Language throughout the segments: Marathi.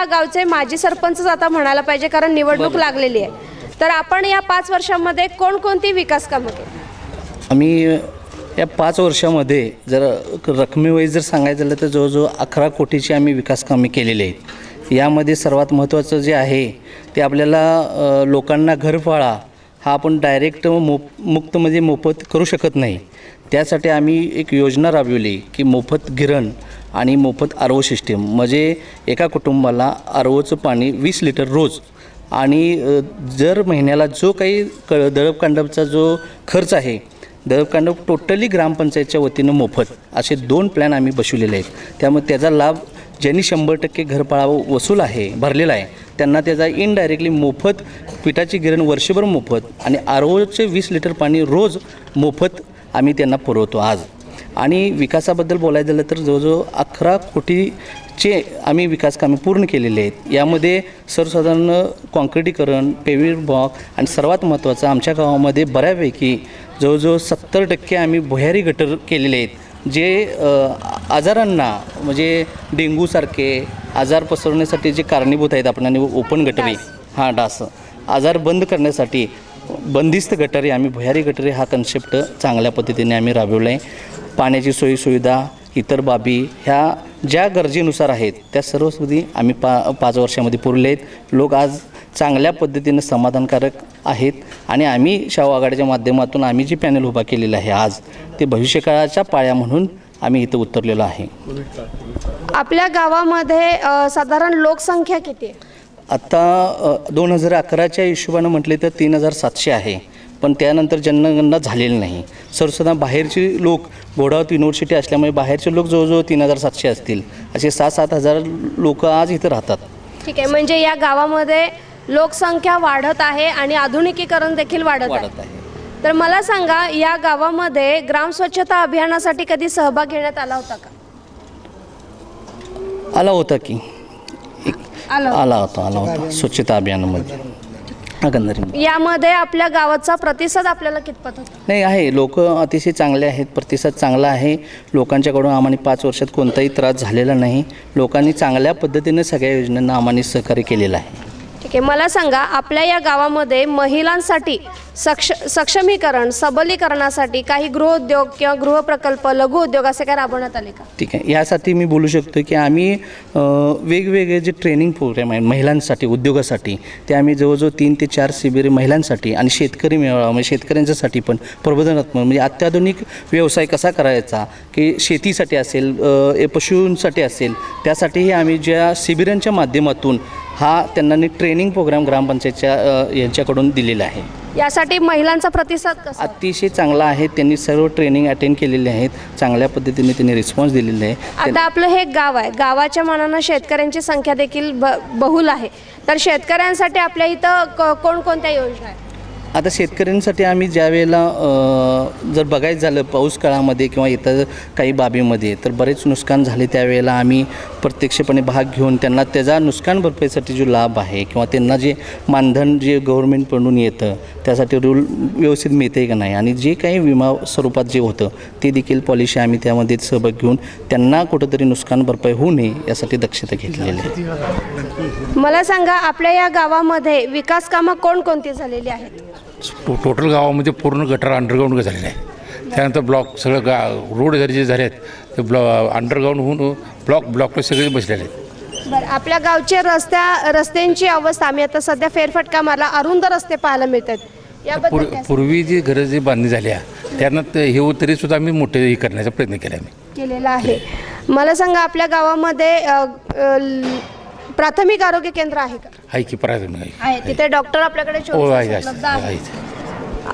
गावचे माजी सरपंचच आता म्हणायला पाहिजे, कारण निवडणूक लागलेली आहे. तर आपण या 5 वर्षांमध्ये कोणकोणती विकास कामं केली? आम्ही या 5 वर्षामध्ये जर रकमेवाईज जर सांगायचं झालं तर जवळजवळ 11 कोटीची आम्ही विकास कामे केलेली आहेत. यामध्ये सर्वात महत्त्वाचं जे आहे ते आपल्याला लोकांना घरफाळा हा आपण डायरेक्ट मुक्त म्हणजे मोफत करू शकत नाही. त्यासाठी आम्ही एक योजना राबविली की मोफत गिरण आणि मोफत आर-ओ सिस्टीम, म्हणजे एका कुटुंबाला आर-ओचं पाणी 20 लिटर रोज आणि दर महिन्याला जो काही दळपकांडपचा जो खर्च आहे, दळपकांडप टोटली ग्रामपंचायतच्या वतीनं मोफत, असे 2 प्लॅन आम्ही बसवलेले आहेत. त्यामुळे त्याचा लाभ ज्यांनी 100% घरफाळा वसूल आहे भरलेला आहे त्यांना त्याचा इनडायरेक्टली मोफत पिठाची गिरण वर्षभर मोफत आणि आर-ओचे 20 लिटर पाणी रोज मोफत आम्ही त्यांना पुरवतो आज. आणि विकासाबद्दल बोलायचं झालं तर जवळजवळ 11 कोटीचे आम्ही विकास कामे पूर्ण केलेले आहेत. यामध्ये सर्वसाधारण कॉन्क्रिटीकरण, पेव्हिंग ब्लॉक आणि सर्वात महत्त्वाचं आमच्या गावामध्ये बऱ्यापैकी जवळजवळ 70% आम्ही भुयारी गटर केलेले आहेत, जे आजारांना म्हणजे डेंग्यूसारखे आजार पसरवण्यासाठी जे कारणीभूत आहेत. आपण ओपन गटरी डास आजार बंद करण्यासाठी बंदिस्त गटारी आम्ही भुयारी गटारी हा कन्सेप्ट चांगल्या पद्धतीने आम्ही राबवला आहे. पाण्याची सोयीसुविधा इतर बाबी ह्या ज्या गरजेनुसार आहेत त्या सर्व सुधी आम्ही 5 वर्षामध्ये पुरले आहेत. लोक आज चांगल्या पद्धतीनं समाधानकारक आहेत आणि आम्ही शाहू आघाडीच्या माध्यमातून आम्ही जी पॅनल उभा केलेलं आहे आज ते भविष्यकाळाच्या पाया म्हणून आम्ही इथं उतरलेलो आहे. आपल्या गावामध्ये साधारण लोकसंख्या किती आहे? आत्ता 2011च्या हिशोबानं म्हटले तर 3700 आहे, पण त्यानंतर जनगणना झालेली नाही. सर्वसाधारण बाहेरचे लोक घोडावत युनिव्हर्सिटी असल्यामुळे बाहेरचे लोक जवळजवळ 3700 असतील, असे 6-7 हजार लोक आज इथं राहतात. ठीक आहे, म्हणजे या गावामध्ये लोकसंख्या वाढत आहे आणि आधुनिकीकरण देखील वाढत आहे. तर मला सांगा, या गावामध्ये ग्राम स्वच्छता अभियानासाठी कधी सहभाग घेण्यात आला होता का? आला होता की आला होता स्वच्छता अभियानामध्ये. यामध्ये आपल्या गावाचा प्रतिसाद आपल्याला कितपत होता? नाही आहे, लोक अतिशय चांगले आहेत, प्रतिसाद चांगला आहे लोकांच्याकडून. आम्हाला 5 वर्षात कोणताही त्रास झालेला नाही. लोकांनी चांगल्या पद्धतीने सगळ्या योजनांना आम्हाला सहकार्य केलेलं आहे. ठीक आहे, मला सांगा, आपल्या या गावामध्ये महिलांसाठी सक्षमीकरण सबलीकरणासाठी काही गृहउद्योग किंवा गृहप्रकल्प, लघु उद्योग असे काय राबवण्यात आले का? ठीक आहे, यासाठी मी बोलू शकतो की आम्ही वेगवेगळे जे ट्रेनिंग प्रोग्राम आहे महिलांसाठी उद्योगासाठी ते आम्ही जवळजवळ 3 ते 4 शिबिरे महिलांसाठी आणि शेतकरी मेळावा म्हणजे शेतकऱ्यांच्यासाठी पण प्रबोधनात्मक म्हणजे अत्याधुनिक व्यवसाय कसा करायचा की शेतीसाठी असेल पशूंसाठी असेल त्यासाठीही आम्ही ज्या शिबिरांच्या माध्यमातून हा त्यांना ट्रेनिंग प्रोग्राम ग्रामपंचायतच्या यांच्याकडून दिलेला आहे. यासाठी महिलांचा प्रतिसाद कसा? अतिशय चांगला आहे. त्यांनी सर्व ट्रेनिंग अटेंड केलेले आहेत, चांगल्या पद्धतीने त्यांनी रिस्पॉन्स दिलेला आहे. आता आपलं हे गाव आहे, गावाच्या मानानं शेतकऱ्यांची संख्या देखील बहुल आहे. तर शेतकऱ्यांसाठी आपल्या इथं कोणकोणत्या योजना आहेत? आता शेतकऱ्यांसाठी आम्ही ज्या वेळेला जर बघायचं झालं पाऊस काळामध्ये किंवा इतर काही बाबीमध्ये तर बरेच नुकसान झाले, त्यावेळेला आम्ही प्रत्यक्षपणे भाग घेऊन त्यांना त्याचा नुकसान भरपाईसाठी जो लाभ आहे किंवा त्यांना जे मानधन जे गव्हर्नमेंटकडून येतं त्यासाठी रूल व्यवस्थित मिळते का नाही आणि जे काही विमा स्वरूपात जे होतं ते देखील पॉलिसी आम्ही त्यामध्ये सहभाग घेऊन त्यांना कुठंतरी नुकसान भरपाई होऊ नये यासाठी दक्षता घेतलेली आहे. मला सांगा, आपल्या या गावामध्ये विकास कामं कोणकोणती झालेली आहेत? टोटल गावामध्ये पूर्ण गटर अंडरग्राऊंड झालेलं आहे. त्यानंतर ब्लॉक सगळं रोड जे झाले आहेत ते अंडरग्राऊंड होऊन ब्लॉकला सगळे बसलेले आहेत. बरं, आपल्या गावचे रस्त्यांची अवस्था, आम्ही आता सध्या फेरफटका मारला, अरुंद रस्ते पाहायला मिळतात. याबद्दल पूर्वी जी गरज जी बांधणी झाली आहे त्यानं हे तरी सुद्धा आम्ही मोठे हे करण्याचा प्रयत्न केलेला आहे. मला सांगा, आपल्या गावामध्ये प्राथमिक आरोग्य केंद्र आहे का? आहे की प्राथमिक आहे. तिथे डॉक्टर आपल्याकडे उपलब्ध आहेत.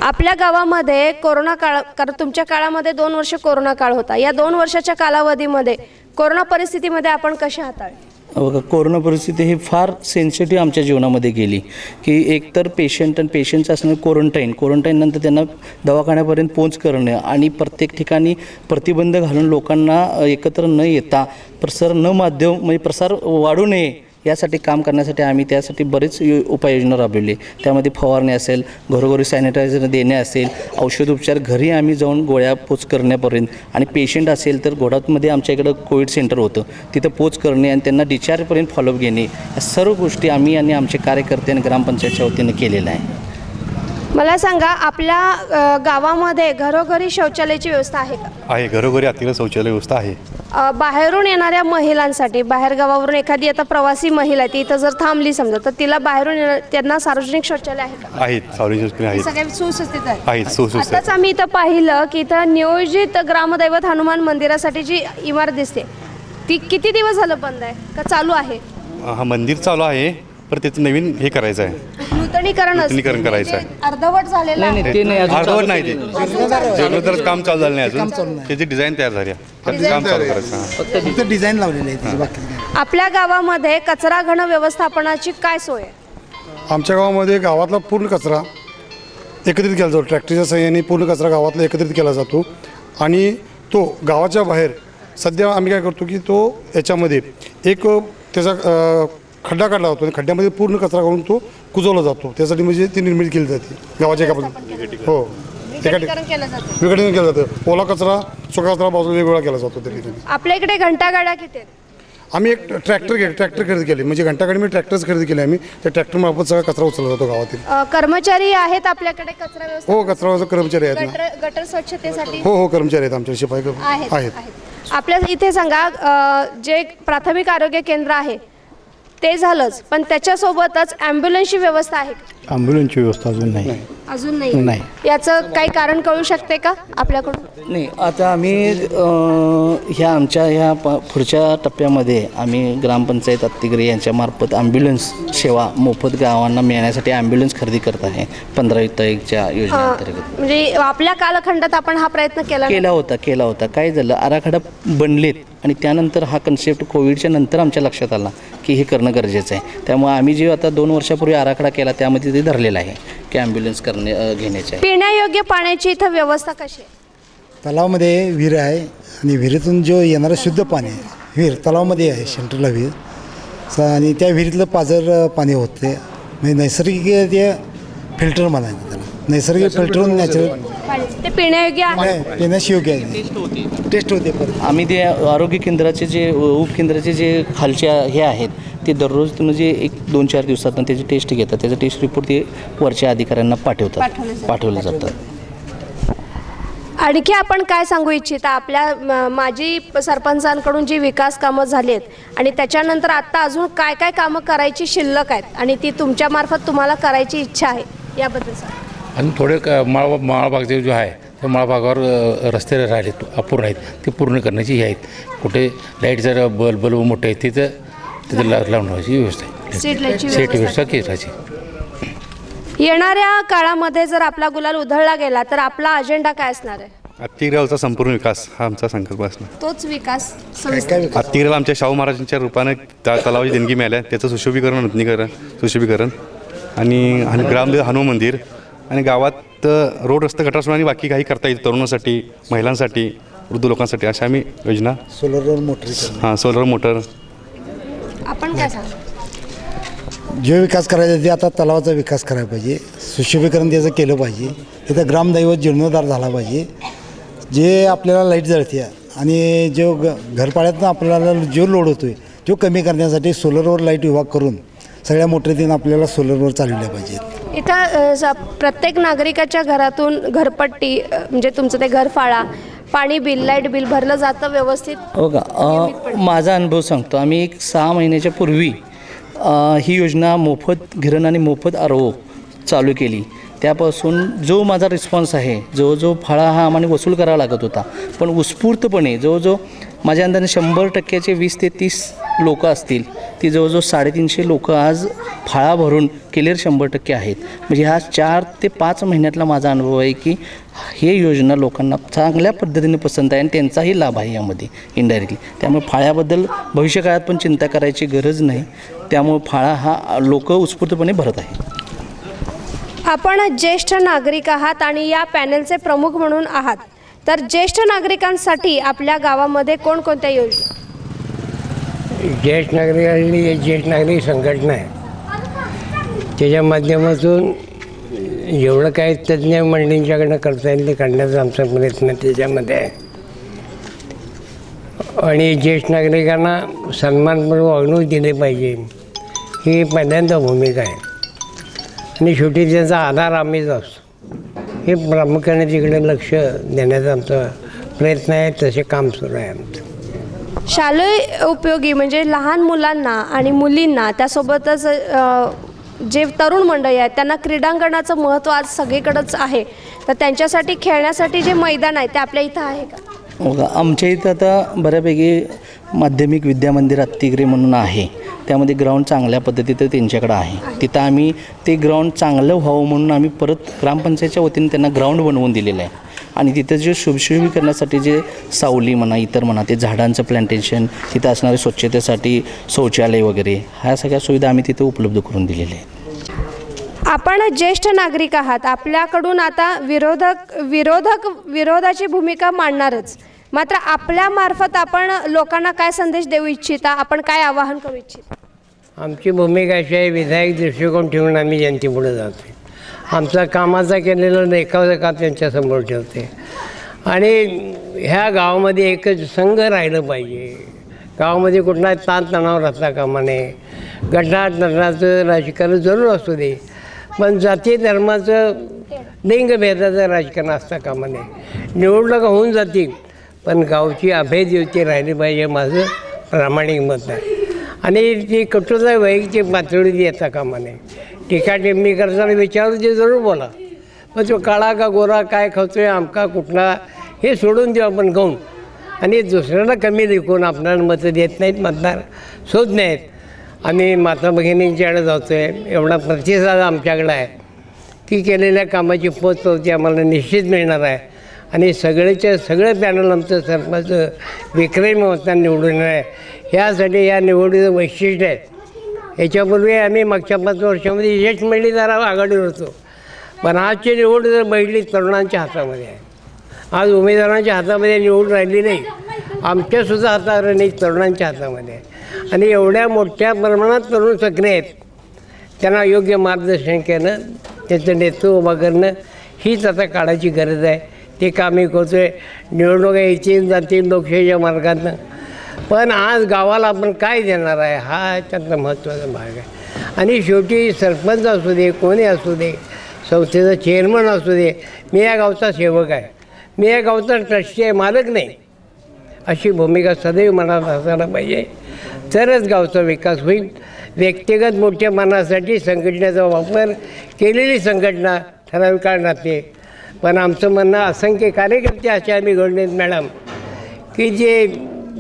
आपल्या गावामध्ये कोरोना काळ, कारण तुमच्या काळामध्ये 2 वर्ष कोरोना काळ होता, या 2 वर्षाच्या कालावधीमध्ये कोरोना परिस्थितीमध्ये आपण कशी हाताळली? बघा, कोरोना परिस्थिती ही फार सेन्सिटिव्ह आमच्या जीवनामध्ये गेली की एकतर पेशंट आणि पेशंटचं असणं क्वारंटाईननंतर त्यांना दवाखान्यापर्यंत पोहोच करणं आणि प्रत्येक ठिकाणी प्रतिबंध घालून लोकांना एकत्र न येता प्रसार न माध्यम म्हणजे प्रसार वाढू नये यासाठी काम करण्यासाठी आम्ही त्यासाठी बरेच उपाययोजना राबवली. त्यामध्ये फवारणी असेल, घरोघरी सॅनिटायझर देणे असेल, औषधोपचार घरी आम्ही जाऊन गोळ्या पोच करण्यापर्यंत, आणि पेशंट असेल तर घोडामध्ये आमच्या इकडं कोविड सेंटर होतं, तिथं पोच करणे आणि त्यांना डिस्चार्जपर्यंत फॉलोअप घेणे, या सर्व गोष्टी आम्ही आणि आमचे कार्यकर्ते आणि ग्रामपंचायतच्या वतीनं केलेल्या आहे. मला सांगा, आपल्या गावामध्ये घरोघरी शौचालयाची व्यवस्था आहे का? आहे, घरोघरी अतिरिक्त शौचालय व्यवस्था आहे. बाहेरून येणाऱ्या महिलांसाठी, बाहेर गावावरून एखादी आता प्रवासी महिला आहे ती इथं जर थांबली समजा, तर तिला बाहेरून त्यांना सार्वजनिक शौचालय आहे का? आहेत, सार्वजनिक शौचालय आहेत. सगळे सुस्थितीत आहे. आहेत, सुस्थितीत. आताच आम्ही इथं पाहिलं की इथं नियोजित ग्रामदैवत हनुमान मंदिरासाठी जी इमारत दिसते ती किती दिवस झालं बंद आहे का चालू आहे? हा, मंदिर चालू आहे, पण त्याचं नवीन हे करायचं आहे, नूतनीकरण करायचं आहे. अर्धवट झालेलं आहे. ते नाही अजून अर्धवट नाही, ते जीर्णोद्धार काम चालू झालं नाही अजून, त्याची डिझाईन तयार झाली आहे, त्याचं काम चालू करायचं आहे. फक्त डिझाईन लावलेली आहे त्याची, बाकी नाही. आपल्या गावामध्ये कचरा घन व्यवस्थापनाची काय सोय आहे? आमच्या गावामध्ये गावातला पूर्ण कचरा एकत्रित केला जातो. ट्रॅक्टरच्या सहाय्याने पूर्ण कचरा गावातला एकत्रित केला जातो आणि तो गावाच्या बाहेर सध्या आम्ही काय करतो की तो याच्यामध्ये एक त्याचा खड्डा काढला जातो आणि खड्ड्यामध्ये पूर्ण कचरा काढून तो कुजवला जातो. त्यासाठी म्हणजे ती निर्मिती केली जाते गावाच्या एका हो विघटीकरण केलं जातं. विघटन केलं जातं. ओला कचरा सुका कचरा बाजूला वेगवेगळा केला जातो त्या ठिकाणी. आपल्या इकडे घंटागाड्या किती आहेत? आम्ही एक ट्रॅक्टर खरेदी केले, म्हणजे घंटागाडी मी ट्रॅक्टर्स खरेदी केले आम्ही. त्या ट्रॅक्टरमार्फत सगळा कचरा उचलला जातो गावातील. कर्मचारी आहेत आपल्याकडे कचरा व्यवस्था? हो, कचरा कर्मचारी आहेत ना. गटर स्वच्छतेसाठी हो, कर्मचारी आहेत आमच्या शिपाई आहेत आहेत. आपल्या इथे सांगा, जे प्राथमिक आरोग्य केंद्र आहे ते झालंच, पण त्याच्यासोबतच ॲम्ब्युलन्सची व्यवस्था आहे का? ॲम्ब्युलन्सची व्यवस्था अजून नाही. अजून नाही. याचं काही कारण कळू शकते का आपल्याकडून? नाही, आता आम्ही ह्या पुढच्या टप्प्यामध्ये आम्ही ग्रामपंचायत अत्तिगिरी यांच्यामार्फत ॲम्ब्युलन्स सेवा मोफत गावांना मिळण्यासाठी ॲम्ब्युलन्स खरेदी करत आहे 15-1च्या योजनेअंतर्गत. म्हणजे आपल्या कालखंडात आपण हा प्रयत्न केला होता. काय झालं, आराखडा बनलेत आणि त्यानंतर हा कन्सेप्ट कोविडच्या नंतर आमच्या लक्षात आला की हे करणं गरजेचं आहे. त्यामुळे आम्ही जे आता 2 वर्षापूर्वी आराखडा केला त्यामध्ये ते धरलेलं आहे की ॲम्ब्युलन्स घेण्याचे आहे. पिण्यायोग्य पाण्याची इथं व्यवस्था कशी आहे? तलावामध्ये विहीर आहे आणि विहिरीतून जो येणारं शुद्ध पाणी आहे, विहीर तलावामध्ये आहे, सेंटरला विहीर, आणि त्या विहिरीतलं पाझर पाणी होते. म्हणजे नैसर्गिक ते फिल्टर म्हणायचं त्याला, नैसर्गिक फिल्टर होऊन नॅचरल ते पिण्यायोग्य आहे. पिण्यास योग्य आहे, टेस्ट होते. परत आम्ही ते आरोग्य केंद्राचे जे उपकेंद्राचे जे खालच्या हे आहेत ते दररोज म्हणजे 1-2-4 दिवसात त्याची टेस्ट घेतात. त्याचा टेस्ट रिपोर्ट ते वरच्या अधिकाऱ्यांना पाठवलं जातं. आणखी आपण काय सांगू इच्छिता? आपल्या माजी सरपंचांकडून जी विकास कामं झाली आहेत आणि त्याच्यानंतर आत्ता अजून काय काय कामं करायची शिल्लक आहेत आणि ती तुमच्यामार्फत तुम्हाला करायची इच्छा आहे, याबद्दल सांगा. आणि थोडे माळभागचे जो आहे त्या माळभागावर रस्ते राहिले अपूर्ण आहेत, ते पूर्ण करण्याची ही आहेत. कुठे लाईटचा बल्ब मोठे आहेत तिथं लावण्याची व्यवस्था आहे, सेट व्यवस्था केली. येणाऱ्या काळामध्ये जर आपला गुलाल उधळला गेला तर आपला अजेंडा काय असणार आहे? अत्तिगिरावचा संपूर्ण विकास हा आमचा संकल्प असणार. तोच विकास. अत्तिगिराला आमच्या शाहू महाराजांच्या रूपाने तलावाची देणगी मिळाल्या, त्याचं सुशोभीकरण आणि ग्रामदेव हनुमान मंदिर आणि गावात रोड रस्ते गटार सोडून आणि बाकी काही करता येईल तरुणांसाठी, महिलांसाठी, वृद्ध लोकांसाठी अशा आम्ही योजना. सोलर मोटर, हां, सोलर मोटर. आपण काय सांगू? जो विकास करायचा ते आता तलावाचा विकास करायला पाहिजे, सुशोभीकरण त्याचं केलं पाहिजे. तिथं ग्रामदैवत जीर्णोद्धार झाला पाहिजे. जे आपल्याला लाईट जळते आणि जो घरपाड्यातनं आपल्याला जो लोड होतो आहे तो कमी करण्यासाठी सोलरवर लाईट विभाग करून सगळ्या मोटरीतून आपल्याला सोलरवर चालवल्या पाहिजेत. इथं प्रत्येक नागरिकाच्या घरातून घरपट्टी म्हणजे तुमचं ते घरफाळा, पाणी बिल, लाईट बिल भरलं जातं व्यवस्थित? हो का, माझा अनुभव सांगतो. आम्ही 6 महिन्याच्या पूर्वी ही योजना मोफत गिरण आणि मोफत आरो चालू केली. त्यापासून जो माझा रिस्पॉन्स आहे, जो फाळा हा आम्हाला वसूल करावा लागत होता, पण उत्स्फूर्तपणे जवळजवळ माझ्या अंदाने 100%चे 20 ते 30 लोक असतील, ती जवळजवळ 350 लोक आज फाळा भरून क्लिअर 100% आहेत. म्हणजे हा 4 ते 5 महिन्यातला माझा अनुभव आहे की हे योजना लोकांना चांगल्या पद्धतीने पसंत आहे आणि त्यांचाही लाभ आहे यामध्ये इनडायरेक्टली. त्यामुळे फाळ्याबद्दल भविष्यकाळात पण चिंता करायची गरज नाही. त्यामुळे फाळा हा लोक उत्स्फूर्तपणे भरत आहे. आपण ज्येष्ठ नागरिक आहात आणि या पॅनलचे प्रमुख म्हणून आहात, तर ज्येष्ठ नागरिकांसाठी आपल्या गावामध्ये कोणकोणत्या योजना? ज्येष्ठ नागरिकांनी एक ज्येष्ठ नागरिक संघटना आहे, त्याच्या माध्यमातून जेवढं काही तज्ज्ञ मंडळींच्याकडनं करता येईल ते करण्याचा आमचा प्रयत्न त्याच्यामध्ये आहे. आणि ज्येष्ठ नागरिकांना सन्मानपूर्वक वागणूक दिली पाहिजे ही पहिल्यांदा भूमिका आहे. आणि शेवटी त्यांचा आधार आम्हीच असतो, हे प्रामुख्याने तिकडे लक्ष देण्याचा आमचा प्रयत्न आहे. तसे काम सुरू आहे आमचं. शालेय उपयोगी म्हणजे लहान मुलांना आणि मुलींना त्यासोबतच जे तरुण मंडळी आहेत त्यांना क्रीडांगणाचं महत्त्व आज सगळीकडंच आहे, तर त्यांच्यासाठी खेळण्यासाठी जे मैदान आहे ते आपल्या इथं आहे का? बघा, आमच्या इथं आता बऱ्यापैकी माध्यमिक विद्यामंदिर अत्तिग्रे म्हणून आहे, त्यामध्ये ग्राउंड चांगल्या पद्धतीचं त्यांच्याकडं आहे. तिथं आम्ही ते ग्राउंड चांगलं व्हावं म्हणून आम्ही परत ग्रामपंचायतच्या वतीने त्यांना ग्राउंड बनवून दिलेलं आहे. आणि तिथं जे शुभशुभीकरणासाठी जे सावली म्हणा इतर म्हणा ते झाडांचं प्लांटेशन, तिथं असणारे स्वच्छतेसाठी शौचालय वगैरे ह्या सगळ्या सुविधा आम्ही तिथं उपलब्ध करून दिलेल्या आहेत. आपण ज्येष्ठ नागरिक आहात, आपल्याकडून आता विरोधाची भूमिका मांडणारच, मात्र आपल्यामार्फत आपण लोकांना काय संदेश देऊ इच्छिता, आपण काय आवाहन करू इच्छिता? आमची भूमिका अशी आहे, विधायक दृष्टिकोन ठेवून आम्ही जनतेपुढे जातो. आमचा कामाचा केलेलं देखावा काम त्यांच्यासमोर ठेवते. आणि ह्या गावामध्ये एकच संघ राहिलं पाहिजे. गावामध्ये कुठला ताणतणाव राहता कामा नये. गटातटाचं राजकारण जरूर असू दे, पण जाती धर्माचं लिंगभेदाचं राजकारण असता कामा नये. निवडणुका होऊन जातील, पण गावची अभेद्युती राहिली पाहिजे, माझं प्रामाणिक मत आहे. आणि ती कटुता वैयक्तिक पातळीवर येता कामा नये. टीका टिप्पणी करताना विचारू ते जरूर बोला, पण तो काळा का गोरा, काय खातोय, आमका कुठला, हे सोडून देऊ आपण गाऊन. आणि दुसऱ्याला कमी लेखून आपल्याला मतं देत नाहीत, मतदार शोध नाहीत. आम्ही माता भगिनींच्याकडे जातो आहे, एवढा प्रतिसाद आमच्याकडे आहे की केलेल्या कामाची पोचपावती आम्हाला निश्चित मिळणार आहे. आणि सगळं पॅनल आमचं सरपंच विक्रमी मतांनी निवडून येणार आहे. ह्यासाठी या निवडीचं वैशिष्ट्य आहे. याच्यापूर्वी आम्ही मागच्या 5 वर्षामध्ये ज्येष्ठ महिलेदार आघाडीवर होतो, पण आजची निवड जर महिला तरुणांच्या हातामध्ये आहे. आज उमेदवारांच्या हातामध्ये निवड राहिली नाही, आमच्यासुद्धा हातावर नाही, तरुणांच्या हातामध्ये आहे. आणि एवढ्या मोठ्या प्रमाणात तरुण सक्रिय आहेत, त्यांना योग्य मार्गदर्शन करणं, त्यांचं नेतृत्व उभं करणं हीच आता काळाची गरज आहे. ते काम मी करतो आहे. निवडणुका येतील जातील लोकशाहीच्या मार्गातनं, पण आज गावाला आपण काय देणार आहे हा त्यातला महत्त्वाचा भाग आहे. आणि शेवटी सरपंच असू दे, कोणी असू दे, संस्थेचा चेअरमन असू दे, मी या गावचा सेवक आहे, मी या गावचा ट्रस्टी आहे, मालक नाही, अशी भूमिका सदैव मनात असायला पाहिजे. तरच गावचा विकास होईल. व्यक्तिगत मोठ्या मनासाठी संघटनेचा वापर केलेली संघटना ठराविक काळ राहते, पण आमचं म्हणणं असंख्य कार्यकर्ते असे आम्ही घडले मॅडम की जे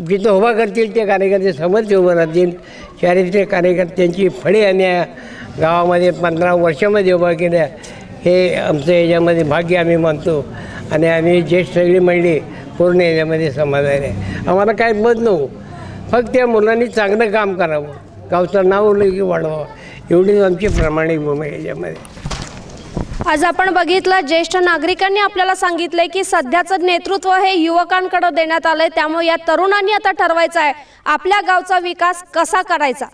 जिथं उभा करतील ते कार्यकर्ते समोरचे उभं राहतील. चारित्र्य कार्यकर्त्यांची फळे आम्ही गावामध्ये 15 वर्षामध्ये उभा केल्या, हे आमचं याच्यामध्ये भाग्य आम्ही मानतो. आणि आम्ही ज्येष्ठ सगळी मंडळी पूर्ण याच्यामध्ये समाधान आहे. आम्हाला काय मत नको, फक्त त्या मुलांनी चांगलं काम करावं, गावचं नाव उल्लेख वाढवावं, एवढीच आमची प्रामाणिक भूमिका याच्यामध्ये. आज आपण बघितलं, ज्येष्ठ नागरिकांनी आपल्याला सांगितलंय की सध्याचं नेतृत्व हे युवकांकडे देण्यात आलंय, त्यामुळे या तरुणांनी आता ठरवायचं आहे आपल्या गावचा विकास कसा करायचा.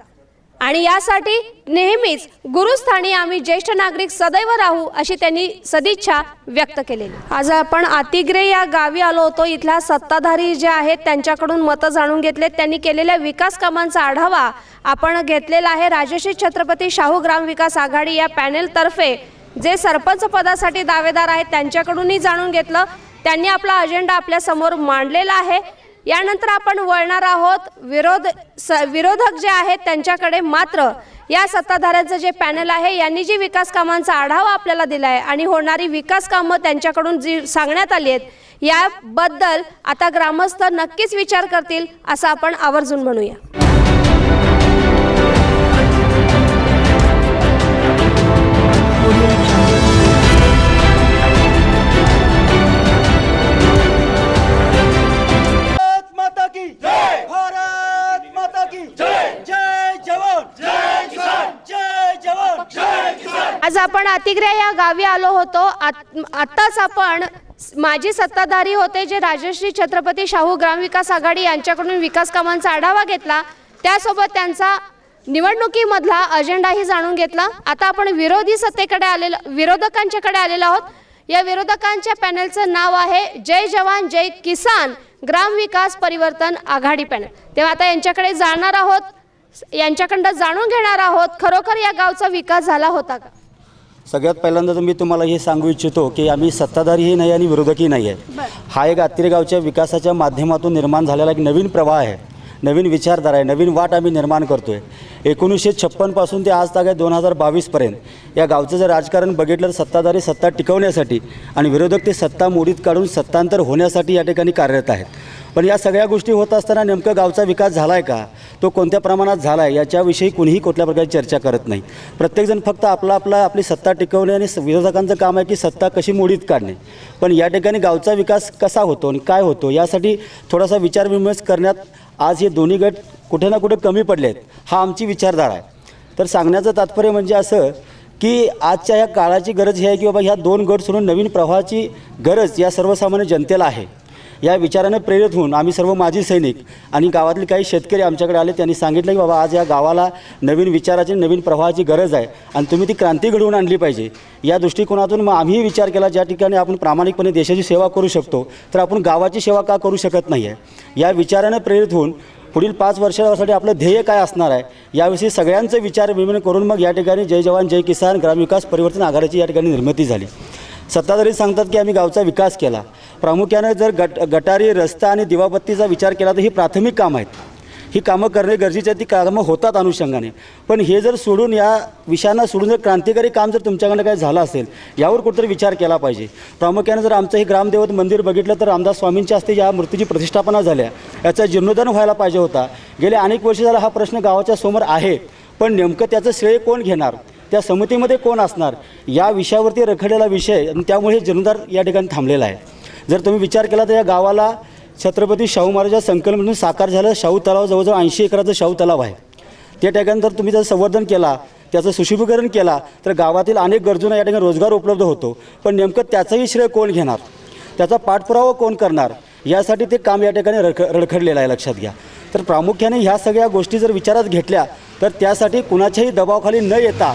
आणि यासाठी नेहमीच गुरुस्थानी आम्ही ज्येष्ठ नागरिक सदैव राहू अशी त्यांनी सदिच्छा व्यक्त केलेली. आज आपण अतिग्रे या गावी आलो होतो. इथल्या सत्ताधारी जे आहेत त्यांच्याकडून मतं जाणून घेतलेत. त्यांनी केलेल्या विकास कामांचा आढावा आपण घेतलेला आहे. राजश्री छत्रपती शाहू ग्रामविकास आघाडी या पॅनेलतर्फे जे सरपंच पदासाठी दावेदार आहेत त्यांच्याकडूनही जाणून घेतलं. त्यांनी आपला अजेंडा आपल्या समोर मांडलेला आहे. यानंतर आपण वळणार आहोत विरोधक जे आहेत त्यांच्याकडे. मात्र या सत्ताधाऱ्यांचं जे पॅनल आहे यांनी जी विकास कामांचा आढावा आपल्याला दिला आहे आणि होणारी विकास कामं त्यांच्याकडून जी सांगण्यात आली आहेत याबद्दल आता ग्रामस्थ नक्कीच विचार करतील असं आपण आवर्जून म्हणूया. आज आपण अतिग्रे या गावी आलो होतो. आत्ताच आपण माजी सत्ताधारी होते जे राजश्री छत्रपती शाहू ग्रामविकास आघाडी यांच्याकडून विकास कामांचा आढावा घेतला. त्यासोबत त्यांचा निवडणुकीमधला अजेंडाही जाणून घेतला. आता आपण विरोधकांच्याकडे आलेलो आहोत. या विरोधकांच्या पॅनलचं नाव आहे जय जवान जय किसान ग्रामविकास परिवर्तन आघाडी पॅनल. तेव्हा आता यांच्याकडे जाणार आहोत, यांच्याकडनं जाणून घेणार आहोत खरोखर या गावचा विकास झाला होता का. सगळ्यात पहिल्यांदा तर मी तुम्हाला हे सांगू इच्छितो की आम्ही सत्ताधारीही नाही आणि विरोधकही नाही आहे. हा एक आत्रेगावच्या विकासाच्या माध्यमातून निर्माण झालेला एक नवीन प्रवाह आहे, नवीन विचारधारा आहे, नवीन वाट आम्ही निर्माण करतो आहे. 1956 पासून ते आज तागाय 2022पर्यंत या गावचं जर राजकारण बघितलं तर सत्ताधारी सत्ता टिकवण्यासाठी आणि विरोधक ते सत्ता मोडीत काढून सत्तांतर होण्यासाठी या ठिकाणी कार्यरत आहेत. पण या सगळ्या गोष्टी होत असताना नेमकं गावचा विकास झाला आहे का, तो कोणत्या प्रमाणात झाला आहे याच्याविषयी कुणीही कुठल्या प्रकारे चर्चा करत नाही. प्रत्येकजण फक्त आपली सत्ता टिकवणे आणि विरोधकांचं काम आहे की सत्ता कशी मोडीत काढणे. पण या ठिकाणी गावचा विकास कसा होतो आणि काय होतो यासाठी थोडासा विचारविमर्श करण्यात आज हे दोन्ही गट कुठे ना कुठे कमी पडले आहेत, हा आमची विचारधारा आहे. तर सांगण्याचं तात्पर्य म्हणजे असं की आजच्या ह्या काळाची गरज ही आहे की बाबा ह्या दोन गट सोडून नवीन प्रवाहाची गरज या सर्वसामान्य जनतेला आहे. या विचाराने प्रेरित होऊन आम्ही सर्व माजी सैनिक आणि गावातले काही शेतकरी आमच्याकडे आले. त्यांनी सांगितलं की बाबा आज या गावाला नवीन विचाराची नवीन प्रवाहाची गरज आहे आणि तुम्ही ती क्रांती घडवून आणली पाहिजे. या दृष्टिकोनातून मग आम्हीही विचार केला ज्या ठिकाणी आपण प्रामाणिकपणे देशाची सेवा करू शकतो तर आपण गावाची सेवा का करू शकत नाही आहे. या विचाराने प्रेरित होऊन पुढील 5 वर्षासाठी आपलं ध्येय काय असणार आहे याविषयी सगळ्यांचं विचार विनिमय करून मग या ठिकाणी जय जवान जय किसान ग्रामविकास परिवर्तन आघाडीची या ठिकाणी निर्मिती झाली. सत्ताधारी सांगतात की आम्ही गावचा विकास केला. प्रामुख्याने जर गटारी रस्ता आणि दिवाबत्तीचा विचार केला तर ही प्राथमिक कामं आहेत, ही कामं करणे गरजेची आहेत, ती कामं होतात अनुषंगाने. पण हे जर सोडून या विषयांना सोडून जर क्रांतिकारी काम जर तुमच्याकडनं काही झालं असेल यावर कुठेतरी विचार केला पाहिजे. प्रामुख्याने जर आमचं हे ग्रामदेवत मंदिर बघितलं तर रामदास स्वामींच्या हस्ते या मूर्तीची प्रतिष्ठापना झाल्या, याचा जीर्णोद्धार व्हायला पाहिजे होता. गेले अनेक वर्ष झाला हा प्रश्न गावाच्या समोर आहे. पण नेमकं त्याचं श्रेय कोण घेणार, त्या समितीमध्ये कोण असणार या विषयावरती रखडलेला विषय आणि त्यामुळे जीर्णोद्धार या ठिकाणी थांबलेला आहे. जर तुम्ही विचार केला तर या गावाला छत्रपती शाहू महाराजांच्या संकल्पनेतून साकार झालं शाहू तलाव जवळजवळ 80 एकराचं शाहू तलाव आहे. त्या ठिकाणी जर तुम्ही त्याचं संवर्धन केला, त्याचं सुशोभीकरण केला तर गावातील अनेक गरजूंना या ठिकाणी रोजगार उपलब्ध होतो. पण नेमकं त्याचंही श्रेय कोण घेणार, त्याचा पाठपुरावा कोण करणार यासाठी ते काम या ठिकाणी रखडलेलं आहे, लक्षात घ्या. तर प्रामुख्याने ह्या सगळ्या गोष्टी जर विचारात घेतल्या तर त्यासाठी कुणाच्याही दबावाखाली न येता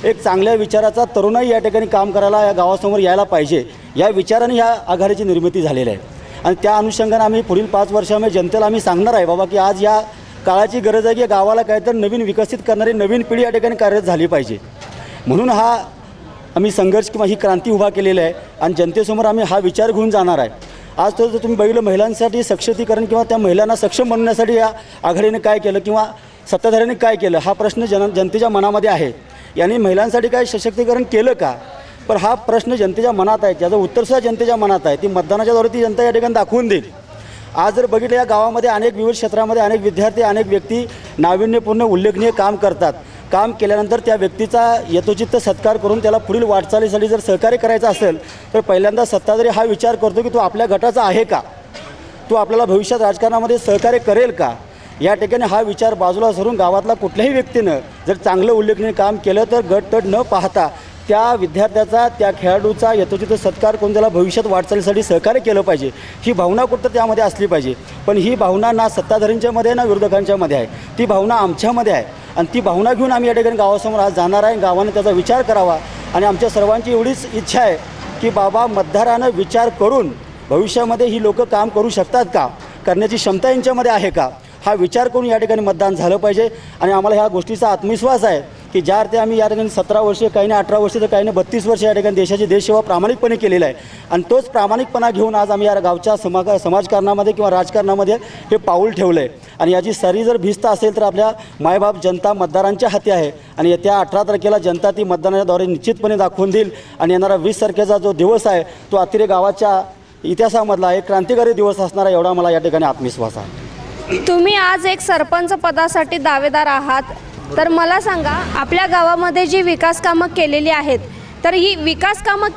एक चांगल्या विचाराचा तरुणही या ठिकाणी काम करायला या गावासमोर यायला पाहिजे या विचाराने ह्या आघाडीची निर्मिती झालेली आहे. आणि त्या अनुषंगाने आम्ही पुढील 5 वर्षामध्ये जनतेला आम्ही सांगणार आहे बाबा की आज या काळाची गरज आहे की गावाला काहीतरी नवीन विकसित करणारी नवीन पिढी या ठिकाणी कार्यरत झाली पाहिजे. म्हणून हा आम्ही संघर्ष किंवा ही क्रांती उभा केलेली आहे आणि जनतेसमोर आम्ही हा विचार घेऊन जाणार आहे. आज तर जर तुम्ही बघितलं महिलांसाठी सक्षमीकरण किंवा त्या महिलांना सक्षम बनवण्यासाठी या आघाडीने काय केलं किंवा सत्ताधाऱ्यांनी काय केलं हा प्रश्न जनतेच्या मनामध्ये आहे. यांनी महिलांसाठी काय सशक्तीकरण केलं का, पण हा प्रश्न जनतेच्या मनात आहे, ज्याचं उत्तरसुद्धा जनतेच्या मनात आहे. ती मतदानाच्याद्वारे ती जनता या ठिकाणी दाखवून देईल. आज जर बघितलं या गावामध्ये अनेक विविध क्षेत्रामध्ये अनेक विद्यार्थी अनेक व्यक्ती नाविन्यपूर्ण उल्लेखनीय काम करतात. काम केल्यानंतर त्या व्यक्तीचा यथोचित सत्कार करून त्याला पुढील वाटचालीसाठी जर सहकार्य करायचं असेल तर पहिल्यांदा सत्ताधारी हा विचार करतो की तो आपल्या गटाचा आहे का, तो आपल्याला भविष्यात राजकारणामध्ये सहकार्य करेल का. या ठिकाणी हा विचार बाजूला सरून गावातला कुठल्याही व्यक्तीनं जर चांगलं उल्लेखनीय काम केलं तर गट न पाहता त्या विद्यार्थ्याचा त्या खेळाडूचा यथोचित सत्कार करून त्याला भविष्यात वाटचालीसाठी सहकार्य केलं पाहिजे. ही भावना कुठं त्यामध्ये असली पाहिजे. पण ही भावना ना सत्ताधाऱ्यांच्यामध्ये ना विरोधकांच्यामध्ये आहे, ती भावना आमच्यामध्ये आहे. आणि ती भावना घेऊन आम्ही या ठिकाणी गावासमोर आज जाणार आहे. गावाने त्याचा विचार करावा आणि आमच्या सर्वांची एवढीच इच्छा आहे की बाबा मतदारानं विचार करून भविष्यामध्ये ही लोकं काम करू शकतात का, करण्याची क्षमता यांच्यामध्ये आहे का, हा विचार करून या ठिकाणी मतदान झालं पाहिजे. आणि आम्हाला ह्या गोष्टीचा आत्मविश्वास आहे की ज्या अर्थी आम्ही या ठिकाणी 17 वर्षे, काहीने 18 वर्षे तर काहीने 32 वर्षे या ठिकाणी देशाची देशसेवा प्रामाणिकपणे केलेला आहे. आणि तोच प्रामाणिकपणा घेऊन आज आम्ही या गावच्या समाजकारणामध्ये किंवा राजकारणामध्ये हे पाऊल ठेवलं आहे. आणि याची सरी जर भिस्त असेल तर आपल्या मायबाप जनता मतदारांच्या हाती आहे. आणि येत्या 18 तारखेला जनता ती मतदानाच्याद्वारे निश्चितपणे दाखवून देईल. आणि येणारा 20 तारखेचा जो दिवस आहे तो अतिरे गावाच्या इतिहासामधला एक क्रांतिकारी दिवस असणारा एवढा मला या ठिकाणी आत्मविश्वास आहे. तुम्ही आज एक सरपंच पदासाठी दावेदार आहात, तर मला सांगा आपल्या गावामध्ये जी विकास कामं केलेली आहेत तर ही विकास कामं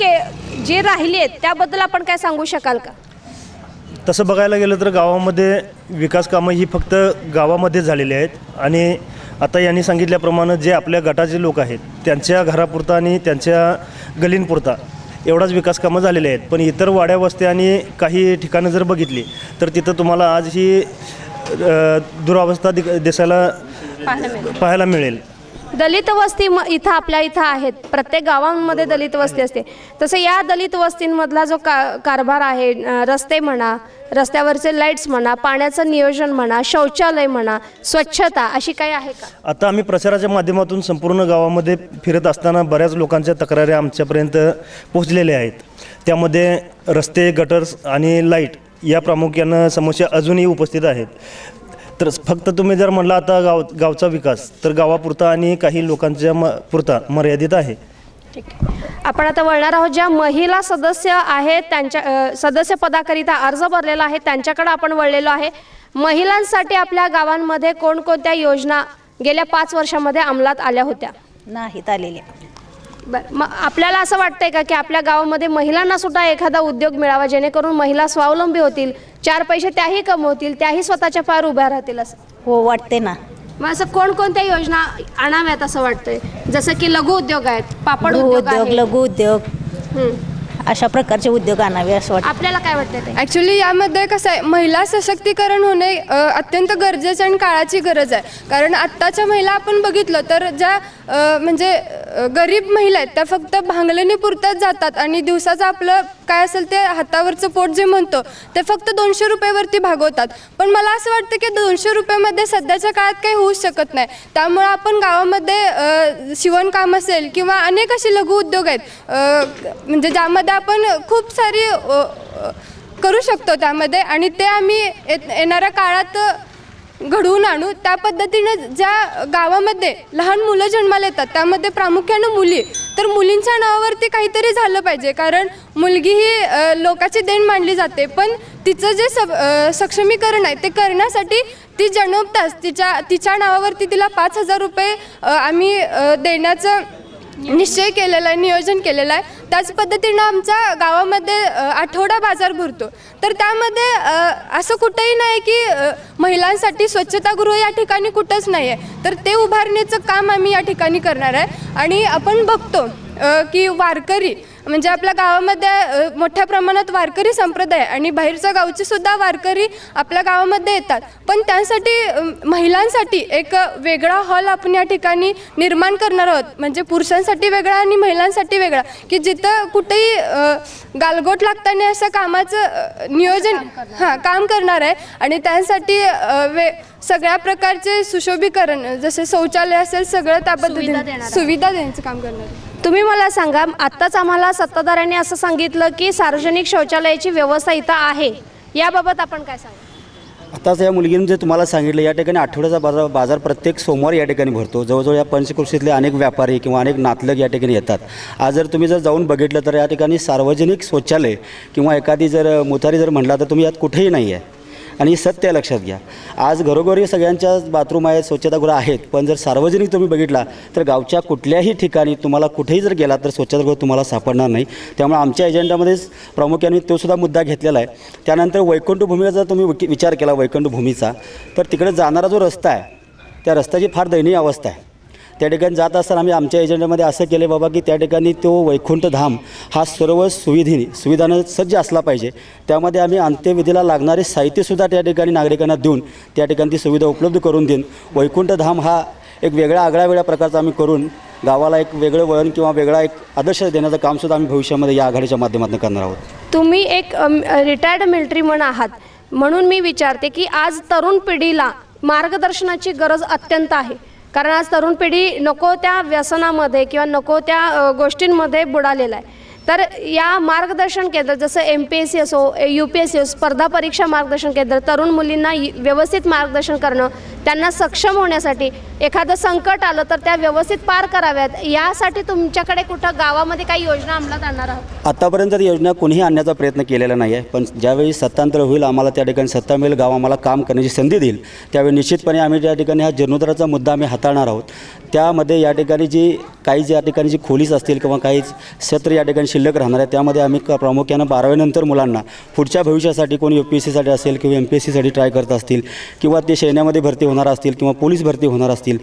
जी राहिली आहेत त्याबद्दल आपण काय सांगू शकाल का. तसं बघायला गेलं तर गावामध्ये विकास कामं ही फक्त गावामध्ये झालेली आहेत. आणि आता यांनी सांगितल्याप्रमाणे जे आपल्या गटाचे लोक आहेत त्यांच्या घरापुरता आणि त्यांच्या गलींपुरता एवढाच विकास कामं झालेले आहेत. पण इतर वाड्या वस्त्या आणि काही ठिकाणं जर बघितली तर तिथं तुम्हाला आज ही दुरावस्था दिसायला पाहायला मिळेल. दलित वस्ती इथं आपल्या इथं आहेत, प्रत्येक गावांमध्ये दलित वस्ती असते. तसं या दलित वस्तींमधला जो कारभार आहे, रस्ते म्हणा, रस्त्यावरचे लाईट्स म्हणा, पाण्याचं नियोजन म्हणा, शौचालय म्हणा, स्वच्छता अशी काही आहे का? आता आम्ही प्रचाराच्या माध्यमातून संपूर्ण गावामध्ये फिरत असताना बऱ्याच लोकांच्या तक्रारी आमच्यापर्यंत पोहोचलेल्या आहेत. त्यामध्ये रस्ते, गटर्स आणि लाईट या प्रामुख्यानं समस्या अजूनही उपस्थित आहेत. तर फक्त तुम्ही जर म्हणला आता गावचा विकास तर गावापुरता आणि काही लोकांच्या पुरता मर्यादित आहे. ठीक आहे. आपण आता वळणार आहोत. ज्या महिला सदस्य आहेत त्यांच्या सदस्य पदाकरिता अर्ज भरलेला आहे त्यांच्याकडे आपण वळलेलो आहे. महिलांसाठी आपल्या गावांमध्ये कोणकोणत्या योजना गेल्या 5 वर्षामध्ये अंमलात आल्या होत्या? नाहीत आलेल्या. बरं, मग आपल्याला असं वाटतंय का की आपल्या गावामध्ये महिलांना सुद्धा एखादा उद्योग मिळावा जेणेकरून महिला स्वावलंबी होतील, 4 पैसे त्याही कमवतील, त्याही स्वतःच्या पायावर उभ्या राहतील असं? हो, वाटते ना. मग असं कोणकोणत्या योजना आणाव्यात असं वाटतंय? जसं की लघु उद्योग आहेत, पापड उद्योग आहे. लघु उद्योग अशा प्रकारचे उद्योग आणावे असं वाटतं. आपल्याला काय वाटतं ते? ॲक्च्युली यामध्ये कसं आहे, महिला सशक्तीकरण होणे अत्यंत गरजेचं आणि काळाची गरज आहे. कारण आत्ताच्या महिला आपण बघितलं तर ज्या म्हणजे गरीब महिला आहेत त्या फक्त भांगलणीपुरत्याच जातात आणि दिवसाचं आपलं काय असेल ते हातावरचं पोट जे म्हणतो ते फक्त 200 रुपयावरती भागवतात. पण मला असं वाटतं की 200 रुपयामध्ये सध्याच्या काळात काही होऊच शकत नाही. त्यामुळं आपण गावामध्ये शिवणकाम असेल किंवा अनेक असे लघु उद्योग आहेत म्हणजे ज्यामध्ये आपण खूप सारी करू शकतो त्यामध्ये, आणि ते आम्ही येणाऱ्या काळात घडवून आणू. त्या पद्धतीनं ज्या गावामध्ये लहान मुलं जन्माला येतात त्यामध्ये प्रामुख्यानं मुली, तर मुलींच्या नावावरती काहीतरी झालं पाहिजे. कारण मुलगी ही लोकाची देण मानली जाते, पण तिचं जे सक्षमीकरण आहे ते करण्यासाठी ती जन्मताच तिच्या नावावरती तिला 5,000 रुपये आम्ही देण्याचं निश्चय केलेला आहे, नियोजन केलेलं आहे. त्याच पद्धतीनं आमच्या गावामध्ये आठवडा बाजार भरतो. तर त्यामध्ये असं कुठंही नाही की महिलांसाठी स्वच्छतागृह या ठिकाणी कुठंच नाही आहे. तर ते उभारण्याचं काम आम्ही या ठिकाणी करणार आहे. आणि आपण बघतो की वारकरी म्हणजे आपल्या गावामध्ये मोठ्या प्रमाणात वारकरी संप्रदाय आणि बाहेरच्या गावचे सुद्धा वारकरी आपल्या गावामध्ये येतात. पण त्यासाठी महिलांसाठी एक वेगळा हॉल आपण या ठिकाणी निर्माण करणार आहोत. म्हणजे पुरुषांसाठी वेगळा आणि महिलांसाठी वेगळा, की जिथं कुठेही गालगोट लागताना असं कामाचं नियोजन काम करणार आहे. आणि त्यासाठी सगळ्या प्रकारचे सुशोभीकरण जसे शौचालय असेल सगळं त्या पद्धतीने सुविधा देण्याचं काम करणार आहे. तुम्ही मला सांगा, आत्ताच आम्हाला सत्ताधाऱ्यांनी असं सांगितलं की सार्वजनिक शौचालयाची व्यवस्था इथं आहे, याबाबत आपण काय सांगा? आताच या मुलगीने जे तुम्हाला सांगितलं, या ठिकाणी आठवड्याचा बाजार प्रत्येक सोमवार या ठिकाणी भरतो. जवळजवळ या पंचक्रोशीतले अनेक व्यापारी किंवा अनेक नातलग या ठिकाणी येतात. आज जर तुम्ही जाऊन बघितलं तर या ठिकाणी सार्वजनिक शौचालय किंवा एखादी जर मुतारी जर म्हटला तर तुम्ही यात कुठेही नाही आहे. आणि सत्य लक्षात घ्या, आज घरोघरी सगळ्यांच्या बाथरूम आहेत, स्वच्छतागृह आहेत, पण जर सार्वजनिक तुम्ही बघितला तर गावच्या कुठल्याही ठिकाणी तुम्हाला कुठेही जर गेला तर स्वच्छतागृह तुम्हाला सापडणार नाही. त्यामुळे आमच्या एजेंडामध्येच प्रामुख्याने तोसुद्धा मुद्दा घेतलेला आहे. त्यानंतर वैकुंठभूमीचा जर तुम्ही विचार केला वैकुंठभूमीचा, तर तिकडे जाणारा जो रस्ता आहे त्या रस्त्याची फार दयनीय अवस्था आहे. त्या ठिकाणी जात असताना आम्ही आमच्या एजेंडामध्ये असं केलं बाबा की त्या ठिकाणी तो वैकुंठधाम हा सर्व सुविधानं सज्ज असला पाहिजे. त्यामध्ये आम्ही अंत्यविधीला लागणारे साहित्यसुद्धा त्या ठिकाणी नागरिकांना देऊन त्या ठिकाणी ती सुविधा उपलब्ध करून देऊन वैकुंठधाम हा एक वेगळा आगळ्या प्रकारचा आम्ही करून गावाला एक वेगळं वळण किंवा वेगळा एक आदर्श देण्याचं कामसुद्धा आम्ही भविष्यामध्ये या आघाडीच्या माध्यमातून करणार आहोत. तुम्ही एक रिटायर्ड मिलिटरीमन आहात म्हणून मी विचारते की आज तरुण पिढीला मार्गदर्शनाची गरज अत्यंत आहे. कारण आज तरुण पिढी नको त्या व्यसनामध्ये किंवा नको त्या गोष्टींमध्ये बुडालेला आहे. तर या मार्गदर्शन केंद्र जसं MPSC असो, UPSC असो, स्पर्धा परीक्षा मार्गदर्शन केंद्र तरुण मुलींना व्यवस्थित मार्गदर्शन करणं, त्यांना सक्षम होण्यासाठी एखादं संकट आलं तर त्या व्यवस्थित पार कराव्यात, यासाठी तुमच्याकडे कुठं गावामध्ये काही योजना अंमलात आणणार आहात? आत्तापर्यंत तर योजना कोणीही आणण्याचा प्रयत्न केलेला नाही आहे. पण ज्यावेळी सत्तांतर होईल, आम्हाला त्या ठिकाणी सत्ता मिळेल, गाव आम्हाला काम करण्याची संधी देईल, त्यावेळी निश्चितपणे आम्ही त्या ठिकाणी हा जीर्णोद्धाराचा मुद्दा आम्ही हाताळणार आहोत. त्यामध्ये या ठिकाणी या ठिकाणी जी खोलीस असतील किंवा काही सत्र या ठिकाणी शिल्लक राहणार आहे, त्यामध्ये आम्ही प्रामुख्यानं 12वीनंतर मुलांना पुढच्या भविष्यासाठी कोणी UPSCसाठी असेल किंवा MPSCसाठी ट्राय करत असतील किंवा ते सैन्यामध्ये भरती होणार असतील किंवा पोलीस भरती होणार असतील,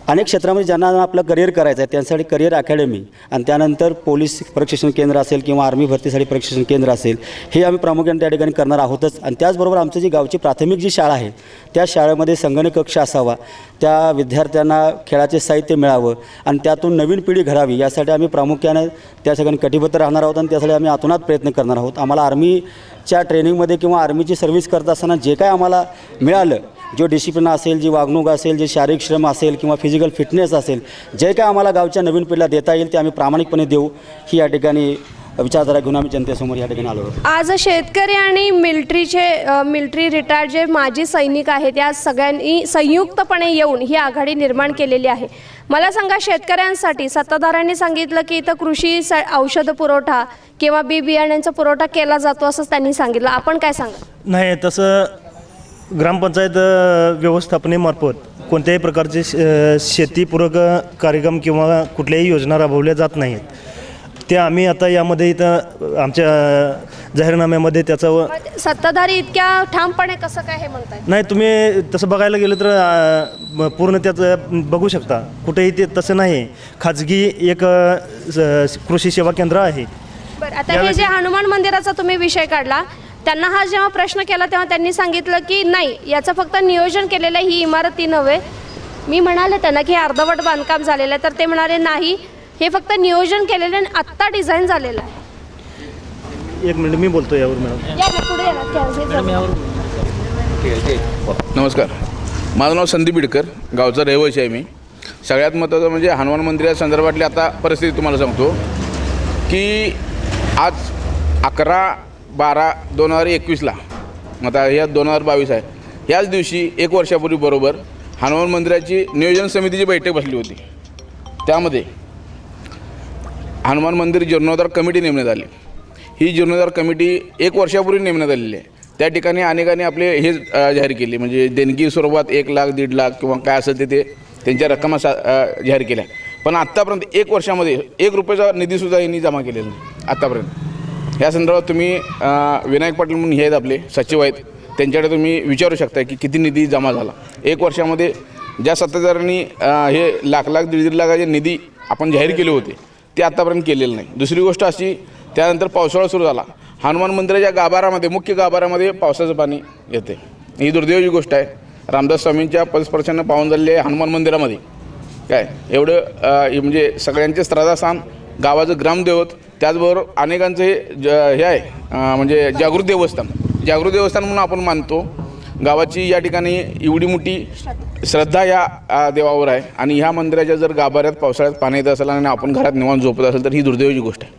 अनेक क्षेत्रामध्ये ज्यांना आपलं करिअर करायचं आहे त्यांसाठी करिअर अकॅडमी आणि त्यानंतर पोलीस प्रशिक्षण केंद्र असेल किंवा आर्मी भरतीसाठी प्रशिक्षण केंद्र असेल, हे आम्ही प्रामुख्याने त्या ठिकाणी करणार आहोतच. आणि त्याचबरोबर आमचं जी गावची प्राथमिक जी शाळा आहे त्या शाळेमध्ये संगणक कक्ष असावा, त्या विद्यार्थ्यांना खेळाचे साहित्य मिळावं आणि त्यातून नवीन पिढी घडावी यासाठी आम्ही प्रामुख्याने त्या ठिकाणी कटिबद्ध राहणार आहोत आणि त्यासाठी आम्ही आतोनात प्रयत्न करणार आहोत. आम्हाला आर्मीच्या ट्रेनिंगमध्ये किंवा आर्मीची सर्व्हिस करत असताना जे काय आम्हाला मिळालं, जो डिसिप्लिन असेल, जी वागणूक असेल, जे शारीरिक श्रम असेल किंवा फिजिकल फिटनेस असेल, जे काय आम्हाला गावच्या नवीन पिढीला देता येईल ते आम्ही प्रामाणिकपणे देऊ, ही या ठिकाणी विचारधारा घेऊन आम्ही जनतेसमोर या ठिकाणी आलो आहोत. आज शेतकरी आणि मिलिटरी रिटायर्ड जे माजी सैनिक आहेत या सगळ्यांनी संयुक्तपणे येऊन ही आघाडी निर्माण केलेली आहे. मला सांगा, शेतकऱ्यांसाठी सत्ताधाऱ्यांनी सांगितलं की इथं कृषी औषध पुरवठा किंवा बी बियाण्यांचा पुरवठा केला जातो असंच त्यांनी सांगितलं, आपण काय सांगा? नाही, तसं ग्रामपंचायत व्यवस्थापनेमार्फत कोणत्याही प्रकारचे शेतीपूरक कार्यक्रम किंवा कुठल्याही योजना राबवल्या जात नाहीत. ते आम्ही आता यामध्ये इथं आमच्या जाहीरनाम्यामध्ये त्याचं सत्ताधारी इतक्या ठामपणे कसं काय हे म्हणताय? नाही, तुम्ही तसं बघायला गेलं तर पूर्ण त्याचं बघू शकता, कुठेही ते तसं नाही. खाजगी एक कृषी सेवा केंद्र आहे. बरं, आता हे जे हनुमान मंदिराचा तुम्ही विषय काढला, त्यांना हा जेव्हा प्रश्न केला तेव्हा त्यांनी सांगितलं की नाही, याचं फक्त नियोजन केलेलं आहे, ही इमारती नव्हे. मी म्हणाले त्यांना की अर्धवट बांधकाम झालेलं आहे, तर ते म्हणाले नाही, हे फक्त नियोजन केलेलं आहे, आत्ता डिझाईन झालेलं आहे. एक मिनिट, मी बोलतो यावर मॅडम. या ना, पुढे या ना. नमस्कार, माझं नाव संदीप बिडकर, गावचा रहिवासी आहे मी. सगळ्यात महत्त्वाचं म्हणजे हनुमान मंदिरासंदर्भातली आता परिस्थिती तुम्हाला सांगतो की आज 11/12/2021 आता या 2022 आहे. याच दिवशी 1 वर्षापूर्वी बरोबर हनुमान मंदिराची नियोजन समितीची बैठक बसली होती. त्यामध्ये हनुमान मंदिर जीर्णोद्धार कमिटी नेमण्यात आली. ही जीर्णोद्धार कमिटी 1 वर्षापूर्वी नेमण्यात आलेली आहे. त्या ठिकाणी अनेकांनी आपले हे जाहीर केले, म्हणजे देणगी स्वरूपात 1 लाख 1.5 लाख किंवा काय असेल ते त्यांच्या रक्कमा जाहीर केल्या. पण आत्तापर्यंत 1 वर्षामध्ये 1 रुपयाचा निधीसुद्धा यांनी जमा केलेला नाही आत्तापर्यंत. या संदर्भात तुम्ही विनायक पाटील म्हणून हे आहेत आपले सचिव आहेत, त्यांच्याकडे तुम्ही विचारू शकता की किती निधी जमा झाला 1 वर्षामध्ये. ज्या सत्ताधाऱ्यांनी हे लाख 1.5 लाखाचे निधी आपण जाहीर केले होते ते आत्तापर्यंत केलेलं नाही. दुसरी गोष्ट अशी, त्यानंतर पावसाळा सुरू झाला, हनुमान मंदिराच्या गाभाऱ्यामध्ये मुख्य गाभाऱ्यामध्ये पावसाचं पाणी येते. ही दुर्दैवाची गोष्ट आहे. रामदास स्वामींच्या पदस्पर्शानं पावन झालेले हनुमान मंदिरामध्ये काय एवढं म्हणजे सगळ्यांचे श्रद्धास्थान, गावाचं ग्रामदैवत, त्याचबरोबर अनेकांचं हे आहे म्हणजे जागृत देवस्थान म्हणून आपण मानतो. गावाची या ठिकाणी एवढी मोठी श्रद्धा या देवावर आहे आणि ह्या मंदिराच्या जर गाभाऱ्यात पावसाळ्यात पाणी येत असेल आणि आपण घरात निवांत झोपत असेल तर ही दुर्दैवाची गोष्ट आहे.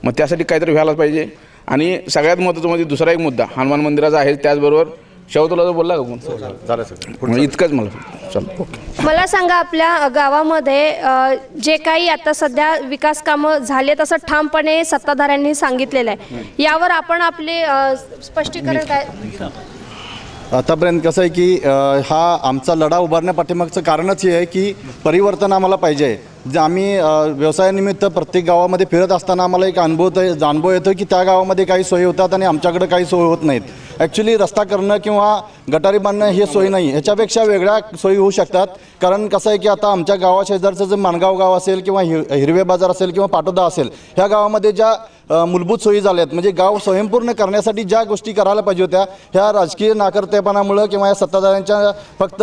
मग त्यासाठी काहीतरी व्हायलाच पाहिजे. आणि सगळ्यात महत्त्वाचं म्हणजे दुसरा एक मुद्दा हनुमान मंदिराचा आहे. त्याचबरोबर शेवतला बोलला का कोण? इतकंच मला चल. मला सांगा, आपल्या गावामध्ये जे काही आता सध्या विकास कामं झाले तसं ठामपणे सत्ताधाऱ्यांनी सांगितलेलं आहे, यावर आपण आपले स्पष्टीकरण काय? आतापर्यंत कसं आहे की हा आमचा लढा उभारण्या पाठीमागचं कारणच हे आहे की परिवर्तन आम्हाला पाहिजे आहे. जे आम्ही व्यवसायानिमित्त प्रत्येक गावामध्ये फिरत असताना आम्हाला एक अनुभव येतो की त्या गावामध्ये काही सोयी होतात आणि आमच्याकडे काही सोयी होत नाहीत. ॲक्च्युली रस्ता करणं किंवा गटारी बांधणं हे सोयी नाही, ह्याच्यापेक्षा वेगळ्या सोयी होऊ शकतात. कारण कसं आहे की आता आमच्या गावाशेजारचं जे माणगाव गाव असेल किंवा हिरवे बाजार असेल किंवा पाटोदा असेल, ह्या गावामध्ये ज्या मूलभूत सोयी झाल्या आहेत, म्हणजे गाव स्वयंपूर्ण करण्यासाठी ज्या गोष्टी करायला पाहिजे होत्या, ह्या राजकीय नाकर्तेपणामुळं किंवा या सत्ताधाऱ्यांच्या फक्त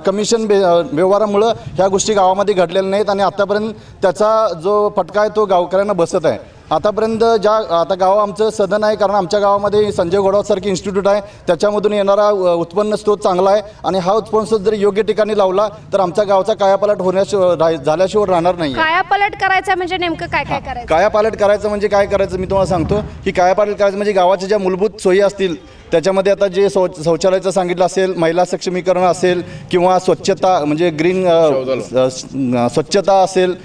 कमिशन व्यवहारामुळं ह्या गोष्टी गावामध्ये घडलेल्या नाहीत आणि आत्तापर्यंत त्याचा जो फटका आहे तो गावकऱ्यांना बसत आहे. आतापर्यंत आता गाव आमचं सदन आहे, कारण आमच्या गावामध्ये संजय घोडावतसारखी इन्स्टिट्यूट आहे, त्याच्यामधून येणारा उत्पन्न स्रोत चांगला आहे आणि हा उत्पन्न स्रोत जर योग्य ठिकाणी लावला तर आमच्या गावचा कायापालट झाल्याशिवाय राहणार नाही. कायापालट करायचं म्हणजे नेमकं काय काय करायचं? कायापालट करायचं म्हणजे काय करायचं मी तुम्हाला सांगतो की कायापालट करायचं म्हणजे गावाच्या ज्या मूलभूत सोयी असतील त्याच्यामध्ये आता जे शौचालयाचं सांगितलं असेल, महिला सक्षमीकरण असेल किंवा स्वच्छता म्हणजे ग्रीन स्वच्छता असेल,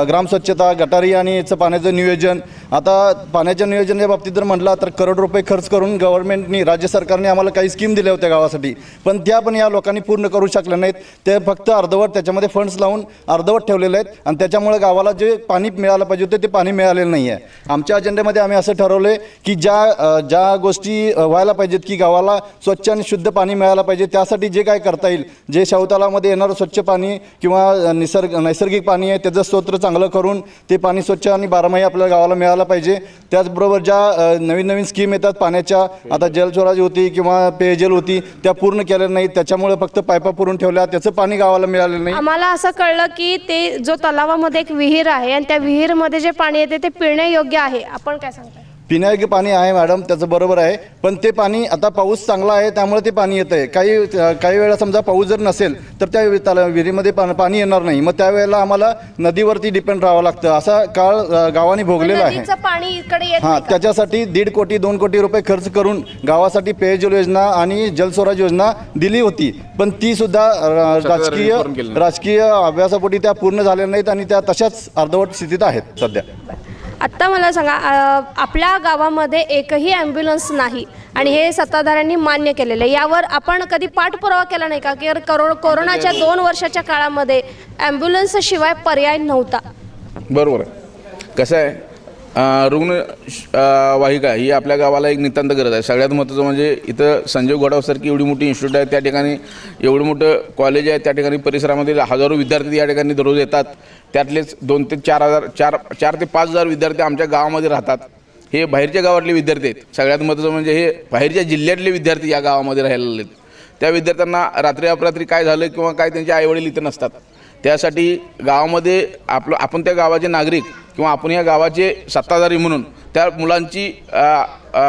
ग्राम स्वच्छता, गटारी आणि याचं पाण्याचं नियोजन. आता पाण्याच्या नियोजनाच्या बाबतीत जर म्हटलं तर करोड रुपये खर्च करून गव्हर्नमेंटनी, राज्य सरकारने आम्हाला काही स्कीम दिल्या होत्या गावासाठी, पण त्या पण या लोकांनी पूर्ण करू शकल्या नाहीत. ते फक्त अर्धवट त्याच्यामध्ये फंड्स लावून अर्धवट ठेवलेले आहेत आणि त्याच्यामुळे गावाला जे पाणी मिळालं पाहिजे होते ते पाणी मिळालेलं नाही आहे. आमच्या अजेंड्यामध्ये आम्ही असं ठरवलं आहे की ज्या गोष्टी व्हायला पाहिजेत की गावाला स्वच्छ आणि शुद्ध पाणी मिळायला पाहिजे. त्यासाठी जे काय करता येईल, जे शाहूतलामध्ये येणारं स्वच्छ पाणी किंवा नैसर्गिक पाणी आहे त्याचं स्तोत्र चांगलं करून ते पाणी स्वच्छ आणि बारमाही आपल्या गावाला मिळायला पाहिजे. त्याचबरोबर ज्या नवीन नवीन स्कीम येतात पाण्याच्या, आता जलस्वराज होती किंवा पेयजल होती, त्या पूर्ण केल्या नाहीत. त्याच्यामुळे फक्त पायपा पुरून ठेवल्या, त्याचं पाणी गावाला मिळालेलं नाही. आम्हाला असं कळलं की ते जो तलावामध्ये एक विहीर आहे आणि त्या विहीरमध्ये जे पाणी येते ते पिण्यायोग्य आहे. आपण काय सांगताय? पिण्यायोग्य पाणी आहे मॅडम, त्याचं बरोबर आहे. पण ते पाणी आता पाऊस चांगला आहे त्यामुळे ते पाणी येतं आहे. काही वेळा समजा पाऊस जर नसेल तर त्या विहिरीमध्ये पाणी येणार नाही. मग त्यावेळेला आम्हाला नदीवरती डिपेंड राहावं लागतं. असा काळ गावाने भोगलेला आहे. नदीचं पाणी इकडे येत हां, नाही का? त्याच्यासाठी 1.5 कोटी 2 कोटी रुपये खर्च करून गावासाठी पेयजल योजना आणि जलस्वराज योजना दिली होती. पण ती सुद्धा राजकीय अभ्यासापोटी त्या पूर्ण झालेल्या नाहीत आणि त्या तशाच अर्धवट स्थितीत आहेत सध्या. आत्ता मला सांगा, आपल्या गावामध्ये एकही ॲम्ब्युलन्स नाही आणि हे सत्ताधाऱ्यांनी मान्य केलेलं आहे. यावर आपण कधी पाठपुरावा केला नाही का की कोरोनाच्या 2 वर्षाच्या काळामध्ये ॲम्ब्युलन्सशिवाय पर्याय नव्हता? बरोबर आहे. कसं आहे, रुग्णवाहिका ही आपल्या गावाला एक नितांत गरज आहे. सगळ्यात महत्त्वाचं म्हणजे इथं संजीव घोडावसारखी एवढी मोठी इन्स्टिट्यूट आहे, त्या ठिकाणी एवढं मोठं कॉलेज आहे, त्या ठिकाणी परिसरामध्ये हजारो विद्यार्थी या ठिकाणी दररोज येतात. त्यातलेच 2 ते 4 ते 5 हजार विद्यार्थी आमच्या गावामध्ये राहतात. हे बाहेरच्या गावातले विद्यार्थी आहेत. सगळ्यात महत्त्वाचं म्हणजे हे बाहेरच्या जिल्ह्यातले विद्यार्थी या गावामध्ये राहिलेले आहेत. त्या विद्यार्थ्यांना रात्री अपरात्री काय झालं किंवा काय त्यांचे आईवडील इथं नसतात. त्यासाठी गावामध्ये आपण त्या गावाचे नागरिक किंवा आपण या गावाचे सत्ताधारी म्हणून त्या मुलांची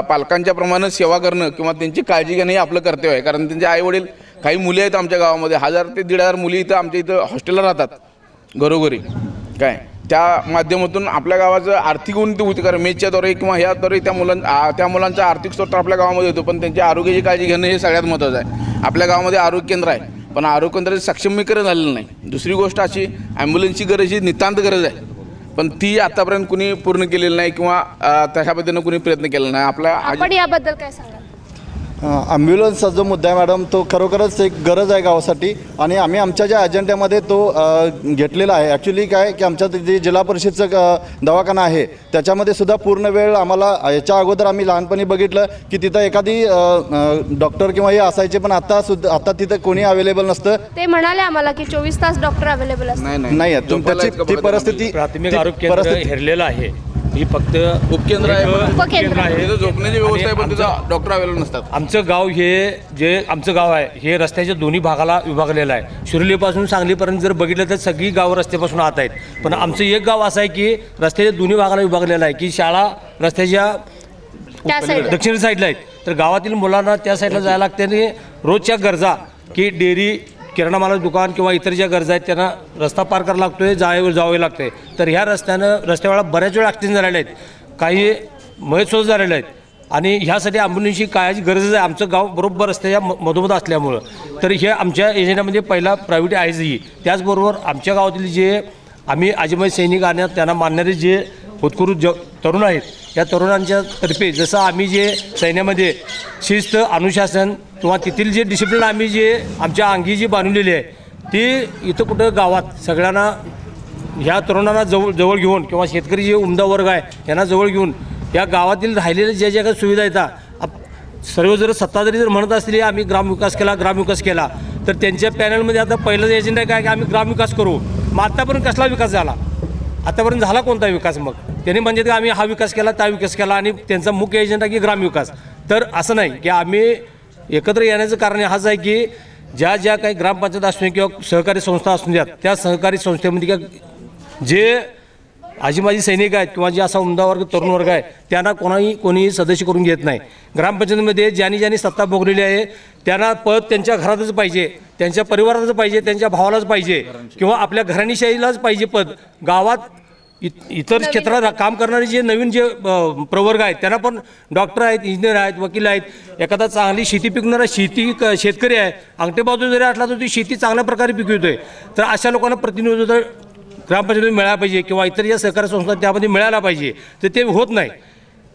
पालकांच्या प्रमाणे सेवा करणं किंवा त्यांची काळजी घेणं हे आपलं कर्तव्य आहे. कारण त्यांचे आईवडील, काही मुली आहेत आमच्या गावामध्ये, 1000 ते 1500 मुली इथं आमच्या इथं हॉस्टेलला राहतात घरोघरी. काय त्या माध्यमातून आपल्या गावाचं आर्थिक उन्नती होती. कारण मेचच्याद्वारे किंवा ह्याद्वारे त्या मुलांचा आर्थिक स्रोत आपल्या गावामध्ये येतो. पण त्यांच्या आरोग्याची काळजी घेणं हे सगळ्यात महत्त्वाचं आहे. आपल्या गावामध्ये आरोग्य केंद्र आहे, पण आरोग्य केंद्राचं सक्षमीकरण झालेलं नाही. दुसरी गोष्ट अशी, ॲम्ब्युलन्सची गरज ही नितांत गरज आहे, पण ती आतापर्यंत कुणी पूर्ण केलेली नाही किंवा तशा पद्धतीनं कुणी प्रयत्न केला नाही. आपण याबद्दल काय सांगाल? ॲम्ब्युलन्सचा जो मुद्दा आहे मॅडम, तो खरोखरच एक गरज आहे गावासाठी आणि आम्ही आमच्या ज्या अजेंड्यामध्ये तो घेतलेला आहे. ॲक्च्युली काय की आमच्या जे जिल्हा परिषदचं दवाखाना आहे त्याच्यामध्ये सुद्धा पूर्ण वेळ आम्हाला, याच्या अगोदर आम्ही लहानपणी बघितलं की तिथं एखादी डॉक्टर किंवा हे असायचे, पण आता तिथं कोणी अवेलेबल नसतं. ते म्हणाले आम्हाला की 24 तास डॉक्टर अवेलेबल असतात. नाही आहे ती परिस्थिती. प्राथमिक आरोग्य केंद्र हेरलेलं आहे. ही फक्त उपकेंद्र आहे, उपकेंद्र आहे. तिथं झोपण्याची व्यवस्था आहे, पण तिथं डॉक्टर अवेलेबल नसतात. आमचं गाव आमचं गाव आहे हे रस्त्याच्या दोन्ही भागाला विभागलेलं आहे. शिरोलीपासून सांगलीपर्यंत जर बघितलं तर सगळी गावं रस्त्यापासून आत आहेत. पण आमचं एक गाव असं आहे की रस्त्याच्या दोन्ही भागाला विभागलेलं आहे की शाळा रस्त्याच्या दक्षिण साईडला आहेत. तर गावातील मुलांना त्या साईडला जायला लागते आणि रोजच्या गरजा की डेअरी, किराणा मालाचं दुकान किंवा इतर ज्या गरजा आहेत त्यांना रस्ता पार करायला लागतो आहे, जावे लागते. तर ह्या रस्त्यावेळा बऱ्याच वेळा ॲक्सिडेंट झालेले आहेत, काही मयतसोच झालेले आहेत आणि ह्यासाठी ॲम्ब्युलन्सची काळाची गरज आहे. आमचं गाव बरोबर रस्त्याच्या मधोमध असल्यामुळं तर हे आमच्या एजंडामध्ये पहिला प्रायव्हेट आहेच ही. त्याचबरोबर आमच्या गावातील जे आम्ही आजीमाई सैनिक आणि त्यांना मानणारे जे होतकरू तरुण आहेत, या तरुणांच्या तर्फे जसं आम्ही जे सैन्यामध्ये शिस्त, अनुशासन किंवा तेथील जे डिसिप्लिन आम्ही जे आमच्या अंगी जी बांधलेली आहे ती इथं कुठं गावात सगळ्यांना ह्या तरुणांना जवळ घेऊन किंवा शेतकरी जे उमदा वर्ग आहे यांना जवळ घेऊन या गावातील राहिलेल्या ज्या काही सुविधा येतात, सर्व जर सत्ताधारी जर म्हणत असतील आम्ही ग्रामविकास केला तर त्यांच्या पॅनलमध्ये आता पहिलं एजेंडा काय की आम्ही ग्रामविकास करू. मग आत्तापर्यंत कसला विकास झाला? आतापर्यंत झाला कोणता विकास? मग त्यांनी म्हणजे आम्ही हा विकास केला, त्या विकास केला आणि त्यांचा मुख्य एजेंडा की ग्रामविकास. तर असं नाही की आम्ही एकत्र येण्याचं कारण हाच आहे की ज्या काही ग्रामपंचायत असू किंवा सहकारी संस्था असू द्यात, त्या सहकारी संस्थेमध्ये जे आजीमाजी सैनिक आहेत किंवा जे असा उमदा वर्ग, तरुण वर्ग आहे त्यांना कोणीही सदस्य करून घेत नाही. ग्रामपंचायतीमध्ये ज्यांनी सत्ता भोगलेली आहे त्यांना पद त्यांच्या घरातच पाहिजे, त्यांच्या परिवारातच पाहिजे, त्यांच्या भावालाच पाहिजे किंवा आपल्या घराणीशाहीलाच पाहिजे पद. गावात इतर क्षेत्रात काम करणारे जे नवीन जे प्रवर्ग आहेत त्यांना पण डॉक्टर आहेत, इंजिनियर आहेत, वकील आहेत, एखादा चांगली शेती पिकणारा शेतकरी आहे, अंगठे बाजू जरी असला तर ती शेती चांगल्या प्रकारे पिकवतोय. तर अशा लोकांना प्रतिनिधित्व ग्रामपंचायतीमध्ये मिळायला पाहिजे किंवा इतर ज्या सहकारी संस्था त्यामध्ये मिळायला पाहिजे. तर ते होत नाही.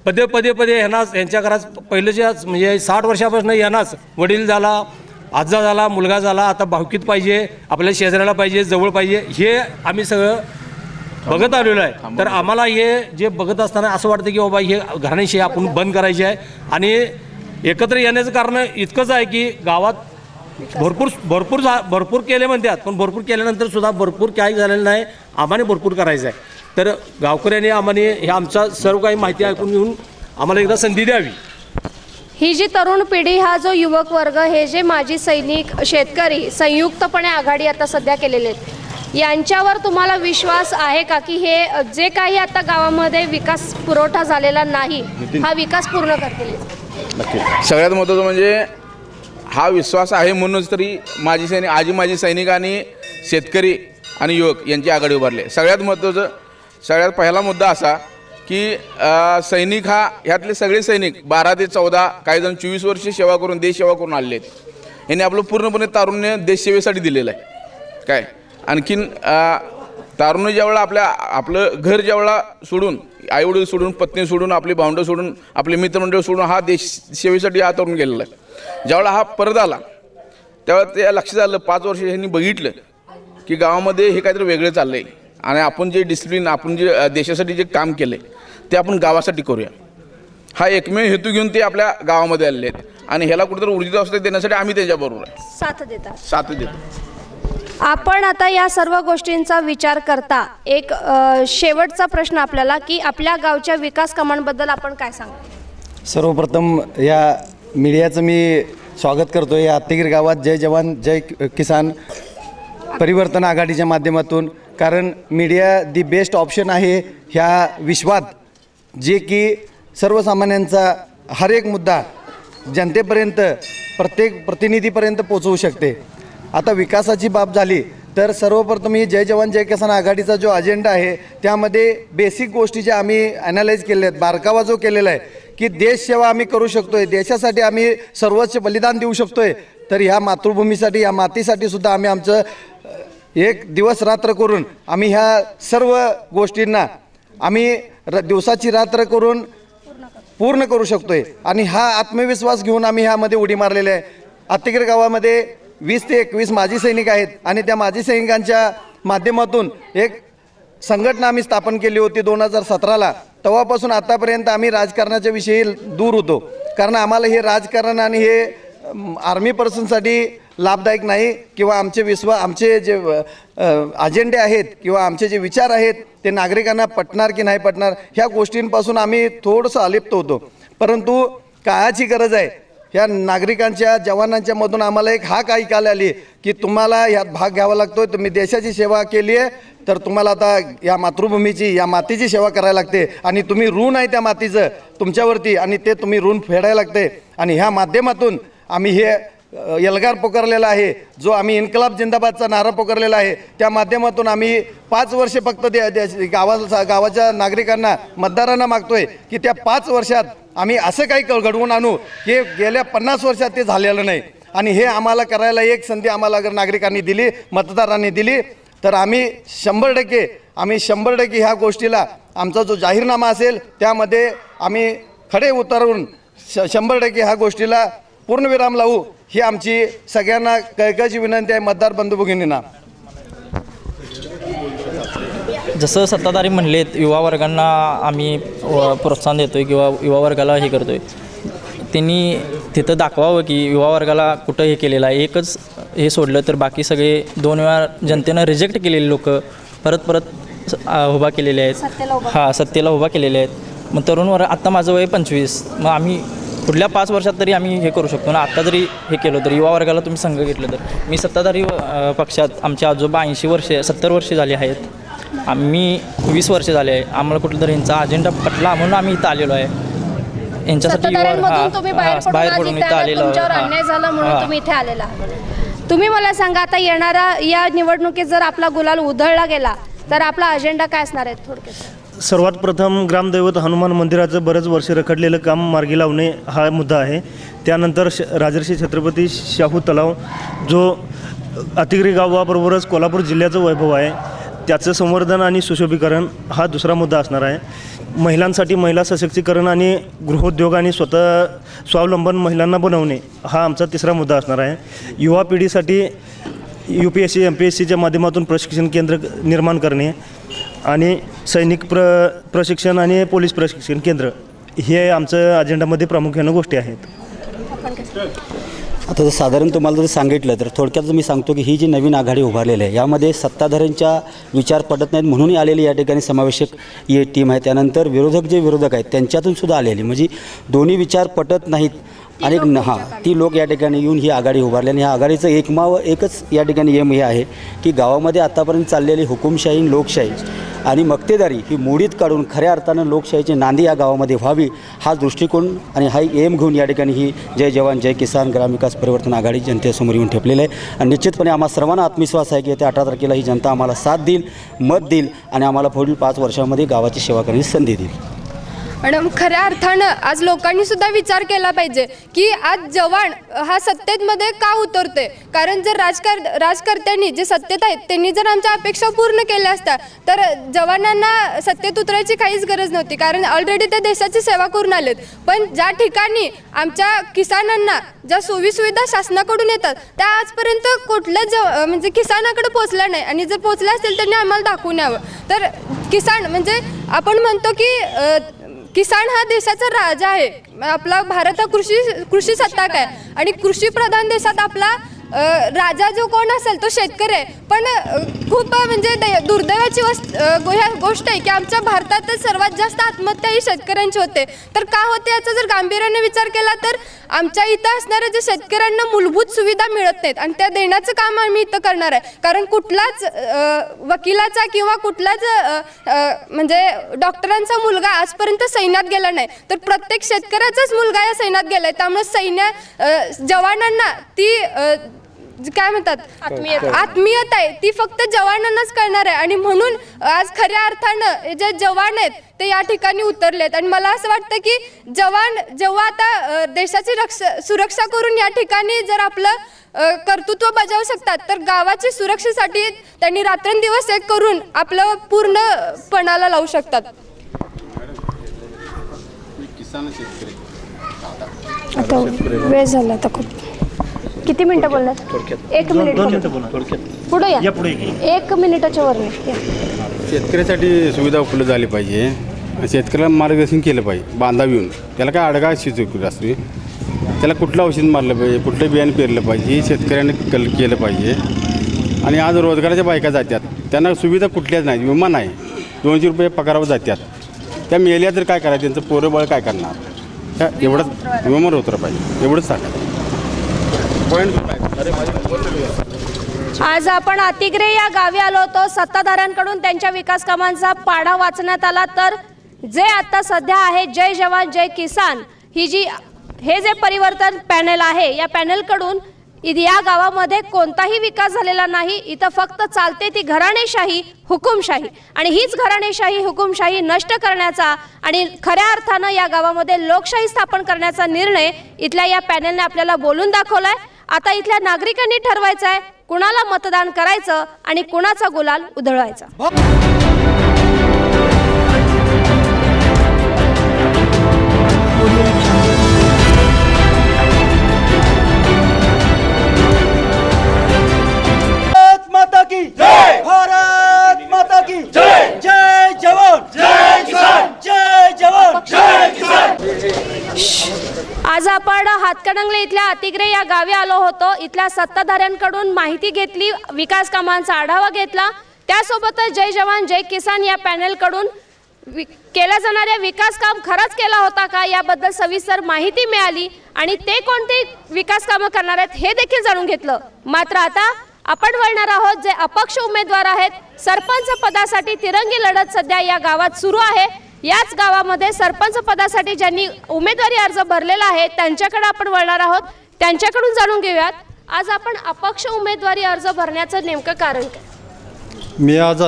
पदे यांच्या घरात पहिल्याच्या म्हणजे 60 वर्षापासून यांनाच वडील झाला, आजा झाला, मुलगा झाला, आता भावकीत पाहिजे, आपल्या शेजाऱ्याला पाहिजे, जवळ पाहिजे, हे आम्ही सगळं बघत आलेलो आहे. तर आम्हाला हे जे बघत असताना असं वाटतं की बाबा हे घराणेशाही आपण बंद करायची आहे आणि एकत्र येण्याचं कारण इतकंच आहे की गावात भरपूर केले म्हणतात, पण भरपूर केल्यानंतर सुद्धा भरपूर काही झालेलं नाही. आम्हाला भरपूर करायचं आहे. तर गावकऱ्यांनी आम्हाला हे आमचा सर्व काही माहिती ऐकून घेऊन आम्हाला एकदा संधी द्यावी. ही जी तरुण पिढी, हा जो युवक वर्ग, हे जे माजी सैनिक, शेतकरी संयुक्तपणे आघाडी आता सध्या केलेले आहेत, यांच्यावर तुम्हाला विश्वास आहे का की हे जे काही आता गावामध्ये विकास पुरवठा झालेला नाही, हा विकास पूर्ण करतील? सगळ्यात महत्त्वाचं म्हणजे हा विश्वास आहे म्हणूनच तरी माजी सैनिक आणि शेतकरी आणि युवक यांची आघाडी उभारली. सगळ्यात पहिला मुद्दा असा की सैनिक ह्यातले सगळे सैनिक 12 ते 14, काही जण 24 वर्षे सेवा करून, देश सेवा करून आलेले आहेत. यांनी आपलं पूर्णपणे तारुण्य देशसेवेसाठी दिलेलं आहे. काय आणखीन तारुण्य ज्यावेळेला आपलं घर ज्यावेळेला सोडून, आईवडील सोडून, पत्नी सोडून, आपली भावंडं सोडून, आपले मित्रमंडळ सोडून हा देश सेवेसाठी हा तरुण गेलेला आहे. ज्यावेळेला हा परत आला त्यावेळेला त्या लक्षात आलं, 5 वर्ष ह्यांनी बघितलं की गावामध्ये हे काहीतरी वेगळं चाललं आहे आणि आपण जे डिसिप्लिन, आपण जे देशासाठी जे काम केलं आहे ते आपण गावासाठी करूया. हा एकमेव हेतू घेऊन ते आपल्या गावामध्ये आलेले आहेत आणि ह्याला कुठेतरी ऊर्जितावस्थेत देण्यासाठी आम्ही त्याच्याबरोबर आहे, साथ देतो. आपण आता या सर्व गोष्टींचा विचार करता एक शेवटचा प्रश्न आपल्याला, की आपल्या गावच्या विकास कामांबद्दल आपण काय सांगा? सर्वप्रथम या मीडियाचं मी स्वागत करतो. या आत्तेगिरी गावात जय जवान जय किसान परिवर्तन आघाडीच्या माध्यमातून, कारण मीडिया दी बेस्ट ऑप्शन आहे ह्या विश्वात, जे की सर्वसामान्यांचा हर एक मुद्दा जनतेपर्यंत, प्रत्येक प्रतिनिधीपर्यंत पोचवू शकते. आता विकासाची बाब झाली तर सर्वप्रथम ही जय जवान जय किसान आघाडीचा जो अजेंडा आहे त्यामध्ये बेसिक गोष्टी ज्या आम्ही ॲनालाइज केल्या आहेत, बारकावा जो केलेला आहे की देशसेवा आम्ही करू शकतो आहे, देशासाठी आम्ही सर्वोच्च बलिदान देऊ शकतो आहे, तर ह्या मातृभूमीसाठी, या मातीसाठी सुद्धा आम्ही आमचं एक दिवस रात्र करून आम्ही ह्या सर्व गोष्टींना आम्ही दिवसाची रात्र करून पूर्ण करू शकतो आहे. आणि हा आत्मविश्वास घेऊन आम्ही ह्यामध्ये उडी मारलेली आहे. आत्तेगिरी गावामध्ये 20 ते 21 माजी सैनिक आहेत आणि त्या माजी सैनिकांच्या माध्यमातून एक संघटना आम्ही स्थापन केली होती 2017ला. तेव्हापासून आतापर्यंत आम्ही राजकारणाच्या विषयी दूर होतो, कारण आम्हाला हे राजकारण आणि हे आर्मी पर्सनसाठी लाभदायक नाही, किंवा आमचे जे अजेंडे आहेत किंवा आमचे जे विचार आहेत ते नागरिकांना पटणार की नाही पटणार ह्या गोष्टींपासून आम्ही थोडंसं अलिप्त होतो. परंतु काळाची गरज आहे. ह्या नागरिकांच्या, जवानांच्या मधून आम्हाला एक हाक ऐकायला आली की तुम्हाला ह्यात भाग घ्यावा लागतो. तुम्ही देशाची सेवा केली आहे तर तुम्हाला आता या मातृभूमीची, या मातीची सेवा करायला लागते आणि तुम्ही ऋण आहे त्या मातीचं तुमच्यावरती आणि ते तुम्ही ऋण फेडायला लागते. आणि ह्या माध्यमातून आम्ही हे एल्गार पुकारलेला आहे, जो आम्ही इन्कलाब जिंदाबादचा नारा पुकारलेला आहे. त्या माध्यमातून आम्ही 5 वर्षे फक्त गावाच्या नागरिकांना, मतदारांना मागतोय की त्या 5 वर्षात आम्ही असं काही घडवून आणू की गेल्या 50 वर्षात ते झालेलं नाही. आणि हे आम्हाला करायला एक संधी आम्हाला अगर नागरिकांनी दिली, मतदारांनी दिली, तर आम्ही 100% ह्या गोष्टीला आमचा जो जाहीरनामा असेल त्यामध्ये आम्ही खडे उतरून 100% ह्या गोष्टीला पूर्णविराम लावू, ही आमची सगळ्यांना कळकळीची विनंती आहे मतदार बंधू भगिनींना. जसं सत्ताधारी म्हणलेत, युवा वर्गांना आम्ही प्रोत्साहन देतो आहे किंवा युवा वर्गाला हे करतो आहे, त्यांनी तिथं दाखवावं की युवा वर्गाला कुठं हे केलेलं आहे. एकच हे सोडलं तर बाकी सगळे 2 वेळा जनतेनं रिजेक्ट केलेले लोक परत उभा केलेले आहेत. सत्तेला उभा केलेले आहेत. मग तरुण वर्ग, आत्ता माझं वय 25, मग आम्ही पुढल्या 5 वर्षात तरी आम्ही हे करू शकतो ना. आत्ता जरी हे केलं तर युवा वर्गाला तुम्ही संघ घेतलं तर, मी सत्ताधारी पक्षात आमचे आजोबा 70 वर्षे झाले आहेत, आम्ही 20 वर्षे झाले आहे. आम्हाला कुठलं तरी यांचा अजेंडा पटला म्हणून आम्ही इथं आलेलो आहे. यांच्यासाठी बाहेर पडून इथं आलेलो अन्याय झाला म्हणून तुम्ही इथे आलेला आहात. तुम्ही मला सांगा, आता येणारा या निवडणुकीत जर आपला गुलाल उधळला गेला तर आपला अजेंडा काय असणार आहे थोडक्यात? सर्वात प्रथम ग्रामदैवत हनुमान मंदिराचं बरेच वर्ष रखडलेलं काम मार्गी लावणे हा मुद्दा आहे. त्यानंतर राजर्षी छत्रपती शाहू तलाव, जो आत्तेगिरी गावाबरोबरच कोल्हापूर जिल्ह्याचं वैभव आहे, त्याचं संवर्धन आणि सुशोभीकरण हा दुसरा मुद्दा असणार आहे. महिलांसाठी महिला सशक्तीकरण आणि गृहोद्योग आणि स्वावलंबन महिलांना बनवणे हा आमचा तिसरा मुद्दा असणार आहे. युवा पिढीसाठी UPSC MPSCच्या माध्यमातून प्रशिक्षण केंद्र निर्माण करणे आणि सैनिक प्रशिक्षण आणि पोलीस प्रशिक्षण केंद्र हे आमचं अजेंडामध्ये प्रामुख्यानं गोष्टी आहेत. आता जर साधारण तुम्हाला जर सांगितलं तर थोडक्यात मी सांगतो की ही जी नवीन आघाडी उभारलेली आहे यामध्ये सत्ताधाऱ्यांच्या विचार पटत नाहीत म्हणूनही आलेली या ठिकाणी समावेशक ही टीम आहे. त्यानंतर विरोधक आहेत त्यांच्यातून सुद्धा आलेली, म्हणजे दोन्ही विचार पटत नाहीत आणि ती लोक या ठिकाणी येऊन ही आघाडी उभारली. आणि ह्या आघाडीचं एकच या ठिकाणी एम हे आहे की गावामध्ये आतापर्यंत चाललेली हुकुमशाही, लोकशाही आणि मक्तेदारी ही मोडीत काढून खऱ्या अर्थानं लोकशाहीची नांदी या गावामध्ये व्हावी हा दृष्टिकोन आणि हा एम घेऊन या ठिकाणी ही जय जवान जय किसान ग्रामविकास परिवर्तन आघाडी जनतेसमोर येऊन ठेपलेलं आहे. आणि निश्चितपणे आम्हा सर्वांना आत्मविश्वास आहे की येत्या 18 तारखेला ही जनता आम्हाला साथ देईल, मत देईल आणि आम्हाला पुढील 5 वर्षामध्ये गावाची सेवा करण्याची संधी देईल. मॅडम, खऱ्या अर्थानं आज लोकांनी सुद्धा विचार केला पाहिजे की आज जवान हा सत्तेमध्ये का उतरते. कारण जर राजकर्त्यांनी जे सत्तेत आहेत त्यांनी जर आमच्या अपेक्षा पूर्ण केल्या असत्या तर जवानांना सत्तेत उतरायची काहीच गरज नव्हती, कारण ऑलरेडी ते देशाची सेवा करून आलेत. पण ज्या ठिकाणी आमच्या किसानांना ज्या सोयीसुविधा शासनाकडून येतात त्या आजपर्यंत कुठल्याच म्हणजे किसानाकडे पोचल्या नाही, आणि जर पोचल्या असतील त्यांनी आम्हाला दाखवून यावं. तर किसान म्हणजे आपण म्हणतो की किसान हा देशाचा राजा आहे. आपला भारत हा कृषी सत्ताक आहे आणि कृषीप्रधान देशात आपला राजा जो कोण असेल तो शेतकरी आहे. पण खूप म्हणजे दुर्दैवाची गोष्ट आहे की आमच्या भारतातच सर्वात जास्त आत्महत्या ही शेतकऱ्यांची होते. तर का होते याचा जर गांभीर्याने विचार केला तर आमच्या इथं असणाऱ्या जे शेतकऱ्यांना मूलभूत सुविधा मिळत नाहीत आणि त्या देण्याचं काम आम्ही इथं करणार आहे. कारण कुठलाच वकिलाचा किंवा कुठलाच म्हणजे डॉक्टरांचा मुलगा आजपर्यंत सैन्यात गेला नाही, तर प्रत्येक शेतकऱ्याचाच मुलगा या सैन्यात गेलाय. त्यामुळे जवानांना ती काय म्हणतात आत्मीयता आहे ती फक्त जवानांनाच कळणार आहे. आणि म्हणून आज खऱ्या अर्थानं जे जवान आहेत ते या ठिकाणी उतरलेत. आणि मला असं वाटतं की जवान जेव्हा आता देशाची सुरक्षा करून या ठिकाणी जर आपलं कर्तृत्व बजावू शकतात तर गावाची सुरक्षेसाठी त्यांनी रात्रंदिवस एक करून आपलं पूर्ण पणाला लावू शकतात. आता वेळ झाला आता खूप. किती मिनिटं बोलणार? 1 मिनिट पुढे या. 1 मिनिटाच्या वर नाही. शेतकऱ्यासाठी सुविधा उपलब्ध झाली पाहिजे, शेतकऱ्याला मार्गदर्शन केलं पाहिजे. बांधावी येऊन त्याला काय अडगा शिजू असते, त्याला कुठलं औषध मारलं पाहिजे, कुठलं बियाणं पेरलं पाहिजे हे शेतकऱ्याने केलं पाहिजे. आणि आज रोजगाराच्या बायका जातात त्यांना सुविधा कुठल्याच नाही. विमा नाही, 200 रुपये पगारावर जातात. त्या मेल्या तर काय करायचं, त्यांचं पोरं बळ काय करणार. त्या एवढंच विमावर उतरलं पाहिजे, एवढंच सांगा. आज आपण अतिग्रे या गावी आलो होतो. सत्ताधाऱ्यांकडून त्यांच्या विकास कामांचा पाढा वाचण्यात आला. तर जे आता सध्या आहे जय जवान जय किसान हे जे परिवर्तन पॅनल आहे या पॅनलकडून या गावामध्ये कोणताही विकास झालेला नाही. इथं फक्त चालते ती घराणेशाही, हुकुमशाही. आणि हीच घराणेशाही, हुकुमशाही नष्ट करण्याचा आणि खऱ्या अर्थानं या गावामध्ये लोकशाही स्थापन करण्याचा निर्णय इथल्या या पॅनलने आपल्याला बोलून दाखवलाय. आता इथल्या नागरिकांनी ठरवायचं आहे कुणाला मतदान करायचं आणि कुणाचा गुलाल उधळवायचा. माता की जय, भारत माता की जय. जय जवान जय किसान, जय जवान जय किसान. आज आपण हातकणंगले इथल्या अतिग्रे या गावी आलो होतो. इथल्या सत्ताधाऱ्यांकडून माहिती घेतली, विकास कामांचा आढावा घेतला. त्यासोबतच जय जवान जय किसान या पॅनलकडून केल्या जाणाऱ्या विकास काम खरंच केला होता का याबद्दल सविस्तर माहिती मिळाली आणि ते कोणते विकास कामं करणार आहेत हे देखील जाणून घेतलं. मात्र आता आपण वळणार आहोत जे अपक्ष उमेदवार आहेत. सरपंच पदासाठी तिरंगी लढत सध्या या गावात सुरू आहे. याच गावामध्ये सरपंच पदासाठी ज्यांनी उमेदवारी अर्ज भरलेला आहे त्यांच्याकडे आपण वळणार आहोत. त्यांच्याकडून जाणून घेऊयात आज आपण अपक्ष उमेदवारी अर्ज भरण्याचं नेमकं कारण काय. मी आज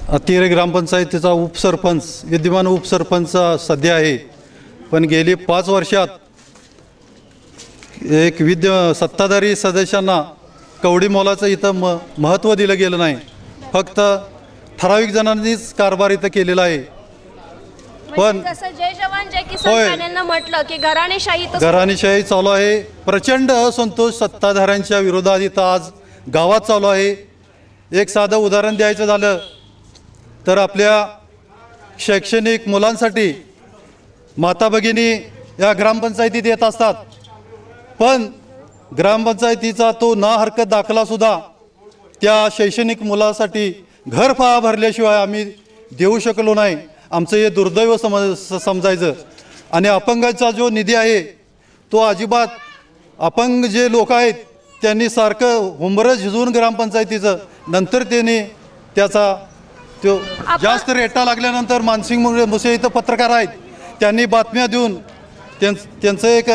अतिग्रे ग्रामपंचायतीचा उपसरपंच, विद्यमान उपसरपंच सध्या आहे. पण गेली 5 वर्षात एक सत्ताधारी सदस्यांना कवडी मोलाचं इथं महत्त्व दिलं गेलं नाही. फक्त ठराविक जणांनीच कारभार इथं केलेला आहे. पण जसं जय जवान जय किसान पॅनलनं म्हटलं की घराणेशाही चालू आहे. प्रचंड असंतोष सत्ताधाऱ्यांच्या विरोधात इथं आज गावात चालू आहे. एक साधं उदाहरण द्यायचं झालं तर आपल्या शैक्षणिक मुलांसाठी माता भगिनी या ग्रामपंचायतीत येत असतात. पण ग्रामपंचायतीचा तो ना हरकत दाखलासुद्धा त्या शैक्षणिक मुलासाठी घर फळा भरल्याशिवाय आम्ही देऊ शकलो नाही. आमचं हे दुर्दैव समजायचं. आणि अपंगाचा जो निधी आहे तो अजिबात अपंग जे लोक आहेत त्यांनी सारखं हुंबरं झिजवून ग्रामपंचायतीचं नंतर त्यांनी त्याचा तो जास्त रेटा लागल्यानंतर मानसिंग मुसे इथं पत्रकार आहेत त्यांनी बातम्या देऊन त्यांचं एक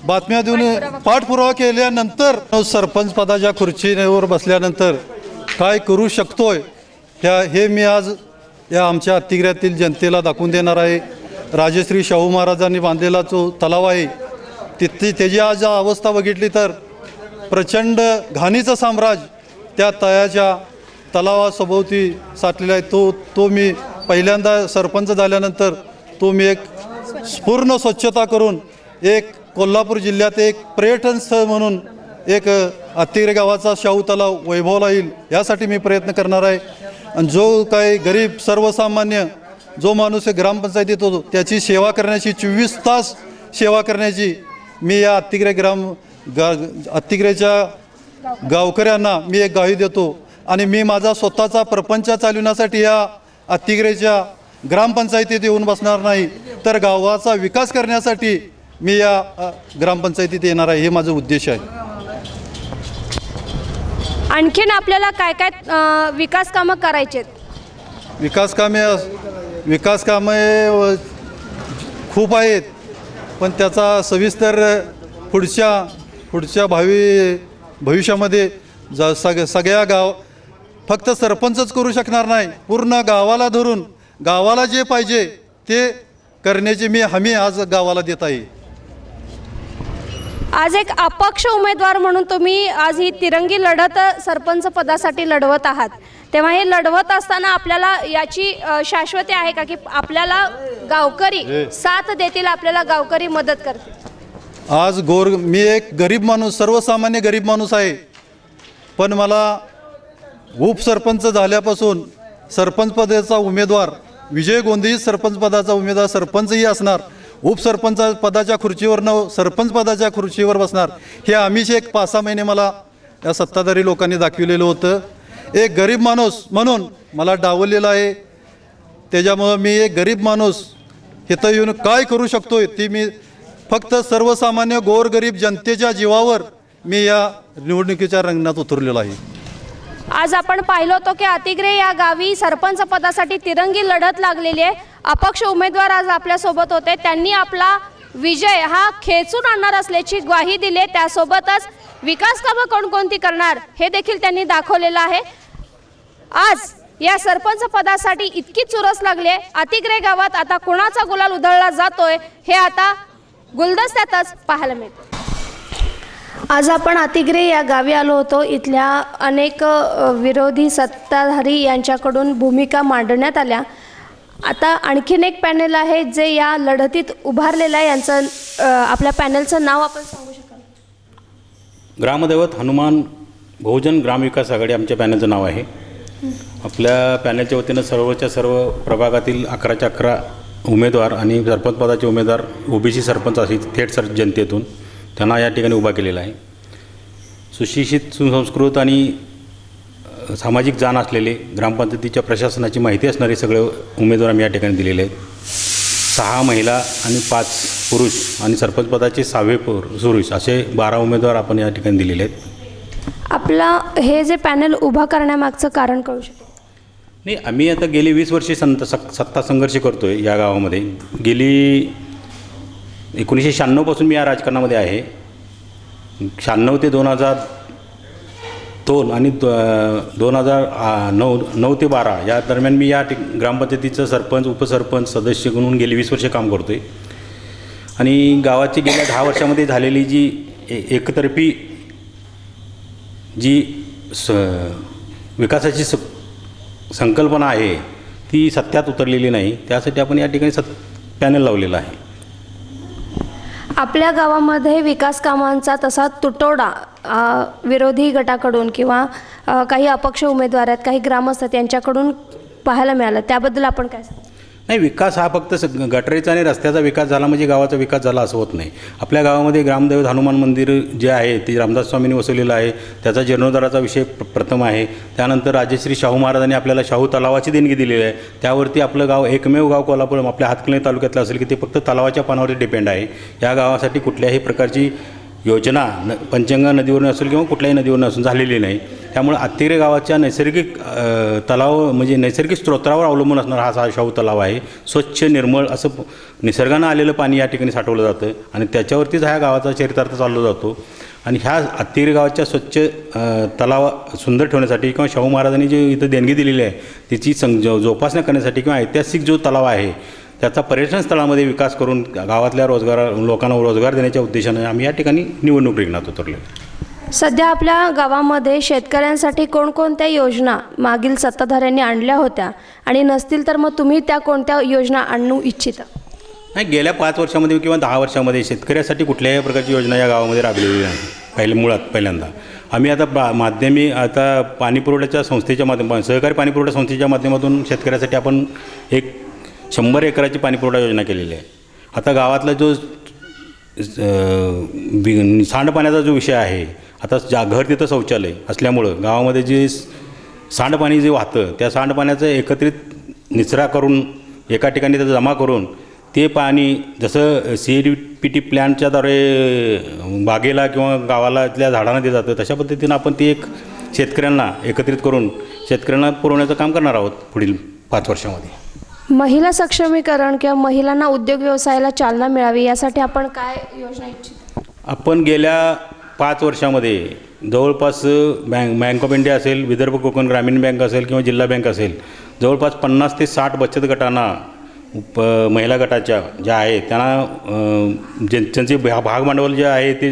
बातम्या देऊन पाठपुरावा केल्यानंतर सरपंच पदाच्या खुर्चीवर बसल्यानंतर काय करू शकतोय हे मी आज या आमच्या अतिग्र्यातील जनतेला दाखवून देणार आहे. राजश्री शाहू महाराजांनी बांधलेला जो तलाव आहे तिथे त्याची आज अवस्था बघितली तर प्रचंड घाणीचं साम्राज्य त्या तळ्याच्या तलावासभोवती साठलेला आहे. तो मी पहिल्यांदा सरपंच झाल्यानंतर तो मी एक पूर्ण स्वच्छता करून एक कोल्हापूर जिल्ह्यात एक पर्यटन स्थळ म्हणून एक अतिग्रे गावाचा शाहू तलाव वैभवला येईल यासाठी मी प्रयत्न करणार आहे. आणि जो काही गरीब सर्वसामान्य जो माणूस ग्रामपंचायतीत होतो त्याची सेवा करण्याची 24 तास सेवा करण्याची मी या अतिग्रेच्या गावकऱ्यांना मी एक ग्वाही देतो. आणि मी माझा स्वतःचा प्रपंच चालविण्यासाठी या अतिग्रेच्या ग्रामपंचायतीत येऊन बसणार नाही तर गावाचा विकास करण्यासाठी मी या ग्रामपंचायतीत येणार आहे. हे माझं उद्देश आहे. आणखीन आपल्याला काय काय विकास कामं करायचे? विकास कामे खूप आहेत पण त्याचा सविस्तर पुढच्या भविष्यामध्ये सगळ्या फक्त सरपंचच करू शकणार नाही. पूर्ण गावाला धरून गावाला जे पाहिजे ते करण्याची मी हमी आज गावाला देत आहे. आज एक अपक्ष उमेदवार म्हणून तुम्ही आज ही तिरंगी लढत सरपंच पदासाठी लढवत आहात, तेव्हा हे लढवत असताना आपल्याला याची शाश्वती आहे का की आपल्याला गावकरी साथ देतील, आपल्याला गावकरी मदत करतील? आज मी एक गरीब माणूस, सर्वसामान्य गरीब माणूस आहे, पण मला उपसरपंच झाल्यापासून सरपंच पदाचा उमेदवार विजय गोंधळी सरपंच पदाचा उमेदवार सरपंचही असणार, उपसरपंच पदाच्या खुर्चीवर सरपंच पदाच्या खुर्चीवर बसणार हे आम्हीच एक 5-6 महिने मला या सत्ताधारी लोकांनी दाखविलेलं होतं. एक गरीब माणूस म्हणून मला डावललेलं आहे. त्याच्यामुळं मी एक गरीब माणूस इथं येऊन काय करू शकतोय ती मी फक्त सर्वसामान्य गोरगरीब जनतेच्या जीवावर मी या निवडणुकीच्या रंगणात उतरलेलो आहे. आज आपण पाहिलं होतं की अतिग्रे या गावी सरपंच पदासाठी तिरंगी लढत लागलेली आहे. अपक्ष उमेदवार आज आपल्यासोबत होते, त्यांनी आपला विजय हा खेचून आणणार असल्याची ग्वाही दिली. त्यासोबतच विकास कामं कोणकोणती करणार हे देखील त्यांनी दाखवलेलं आहे. आज या सरपंच पदासाठी इतकी चुरस लागली आहे. अतिग्रे गावात आता कोणाचा गुलाल उधळला जातोय हे आता गुलदस्त्यातच पाहायला मिळतं. आज आपण अतिग्रे या गावी आलो होतो. इथल्या अनेक विरोधी सत्ताधारी यांच्याकडून भूमिका मांडण्यात आल्या. आता आणखीन एक पॅनल आहे जे या लढतीत उभारलेलं आहे. यांचं आपल्या पॅनलचं नाव आपण सांगू शकाल? ग्रामदैवत हनुमान बहुजन ग्रामविकास आघाडी आमच्या पॅनलचं नाव आहे. आपल्या पॅनलच्या वतीनं सर्वच्या सर्व प्रभागातील 11च्या 11 उमेदवार आणि सरपंच पदाचे उमेदवार ओबीसी सरपंच असेल थेट जनतेतून त्यांना या ठिकाणी उभा केलेला आहे. सुशिक्षित, सुसंस्कृत आणि सामाजिक जाण असलेले, ग्रामपंचायतीच्या प्रशासनाची माहिती असणारे सगळे उमेदवार आम्ही या ठिकाणी दिलेले आहेत. 6 महिला आणि 5 पुरुष आणि सरपंच पदाचे 6 पुरुष असे 12 उमेदवार आपण या ठिकाणी दिलेले आहेत. आपला हे जे पॅनल उभा करण्यामागचं कारण कळू शकेल? नाही, आम्ही आता गेली 20 वर्षे सत्ता संघर्ष करतो आहे या गावामध्ये. गेली 1996 पासून मी या राजकारणामध्ये आहे. 96 ते 2002 आणि 2009 ते 12 या दरम्यान मी या ग्रामपंचायतीचं सरपंच, उपसरपंच, सदस्य म्हणून गेली 20 वर्षे काम करतो आहे. आणि गावाची गेल्या 10 वर्षामध्ये झालेली जी एकतर्फी जी विकासाची संकल्पना आहे ती सत्यात उतरलेली नाही. त्यासाठी आपण या ठिकाणी पॅनल लावलेला आहे. आपल्या गावामध्ये विकास कामांचा तसा तुटवडा विरोधी गटाकडून किंवा काही अपक्ष उमेदवार आहेत, काही ग्रामस्थ यांच्याकडून पाहायला मिळालं, त्याबद्दल आपण काय सांगू? नाही, विकास हा फक्त गटरेचा आणि रस्त्याचा विकास झाला म्हणजे गावाचा विकास झाला असं होत नाही. आपल्या गावामध्ये ग्रामदैवत हनुमान मंदिर जे आहे ते रामदास स्वामींनी वसवलेलं आहे, त्याचा जीर्णोद्धाराचा विषय प्रथम आहे. त्यानंतर राजश्री शाहू महाराजांनी आपल्याला शाहू तलावाची देणगी दिलेली आहे. त्यावरती आपलं गाव एकमेव गाव कोल्हापूर आपल्या हातकणंगले तालुक्यातलं असेल की ते फक्त तलावाच्या पानावरती डिपेंड आहे. या गावासाठी कुठल्याही प्रकारची योजना पंचगंगा नदीवरून असेल किंवा कुठल्याही नदीवरून असून झालेली नाही. त्यामुळे अत्तिरे गावाच्या नैसर्गिक तलाव म्हणजे नैसर्गिक स्रोतावर अवलंबून असणारा हा शाहू तलाव आहे. स्वच्छ निर्मळ असं निसर्गानं आलेलं पाणी या ठिकाणी साठवलं जातं आणि त्याच्यावरतीच ह्या गावाचा चरितार्थ चालला जातो. आणि ह्या अत्तिरे गावाच्या स्वच्छ तलाव सुंदर ठेवण्यासाठी किंवा शाहू महाराजांनी जे इथं देणगी दिलेली आहे त्याची जोपासना करण्यासाठी किंवा ऐतिहासिक जो तलाव आहे त्याचा पर्यटन स्थळामध्ये विकास करून गावातल्या लोकांना रोजगार देण्याच्या उद्देशाने आम्ही या ठिकाणी निवडणूक रिंगणात उतरले. सध्या आपल्या गावामध्ये शेतकऱ्यांसाठी कोणकोणत्या योजना मागील सत्ताधाऱ्यांनी आणल्या होत्या आणि नसतील तर मग तुम्ही त्या कोणत्या योजना आणू इच्छिता? नाही, गेल्या 5 वर्षामध्ये किंवा 10 वर्षामध्ये शेतकऱ्यासाठी कुठल्याही प्रकारची योजना या गावामध्ये राबलेली नाही. पहिल्यांदा आम्ही आता पाणीपुरवठ्याच्या संस्थेच्या माध्यमातून सहकारी पाणीपुरवठा संस्थेच्या माध्यमातून शेतकऱ्यासाठी आपण एक 100 एकराची पाणीपुरवठा योजना केलेली आहे. आता गावातला जो सांडपाण्याचा जो विषय आहे, आता घर तिथं शौचालय असल्यामुळं गावामध्ये जे सांडपाणी जे वाहतं त्या सांडपाण्याचं एकत्रित निचरा करून एका ठिकाणी त्याचं जमा करून ते पाणी जसं CDPT प्लॅनच्याद्वारे बागेला किंवा गावाला झाडांना दिलं जातं तशा पद्धतीनं आपण ते एक शेतकऱ्यांना एकत्रित करून शेतकऱ्यांना पुरवण्याचं काम करणार आहोत पुढील 5 वर्षामध्ये. महिला सक्षमीकरण किंवा महिलांना उद्योग व्यवसायाला चालना मिळावी यासाठी आपण काय योजना इच्छिता? आपण गेल्या 5 वर्षामध्ये जवळपास बँक ऑफ इंडिया असेल, विदर्भ कोकण ग्रामीण बँक असेल किंवा जिल्हा बँक असेल, जवळपास 50 ते 60 बचत गटांना महिला गटाच्या ज्या आहेत त्यांना त्यांचे भागभांडवल जे आहे ते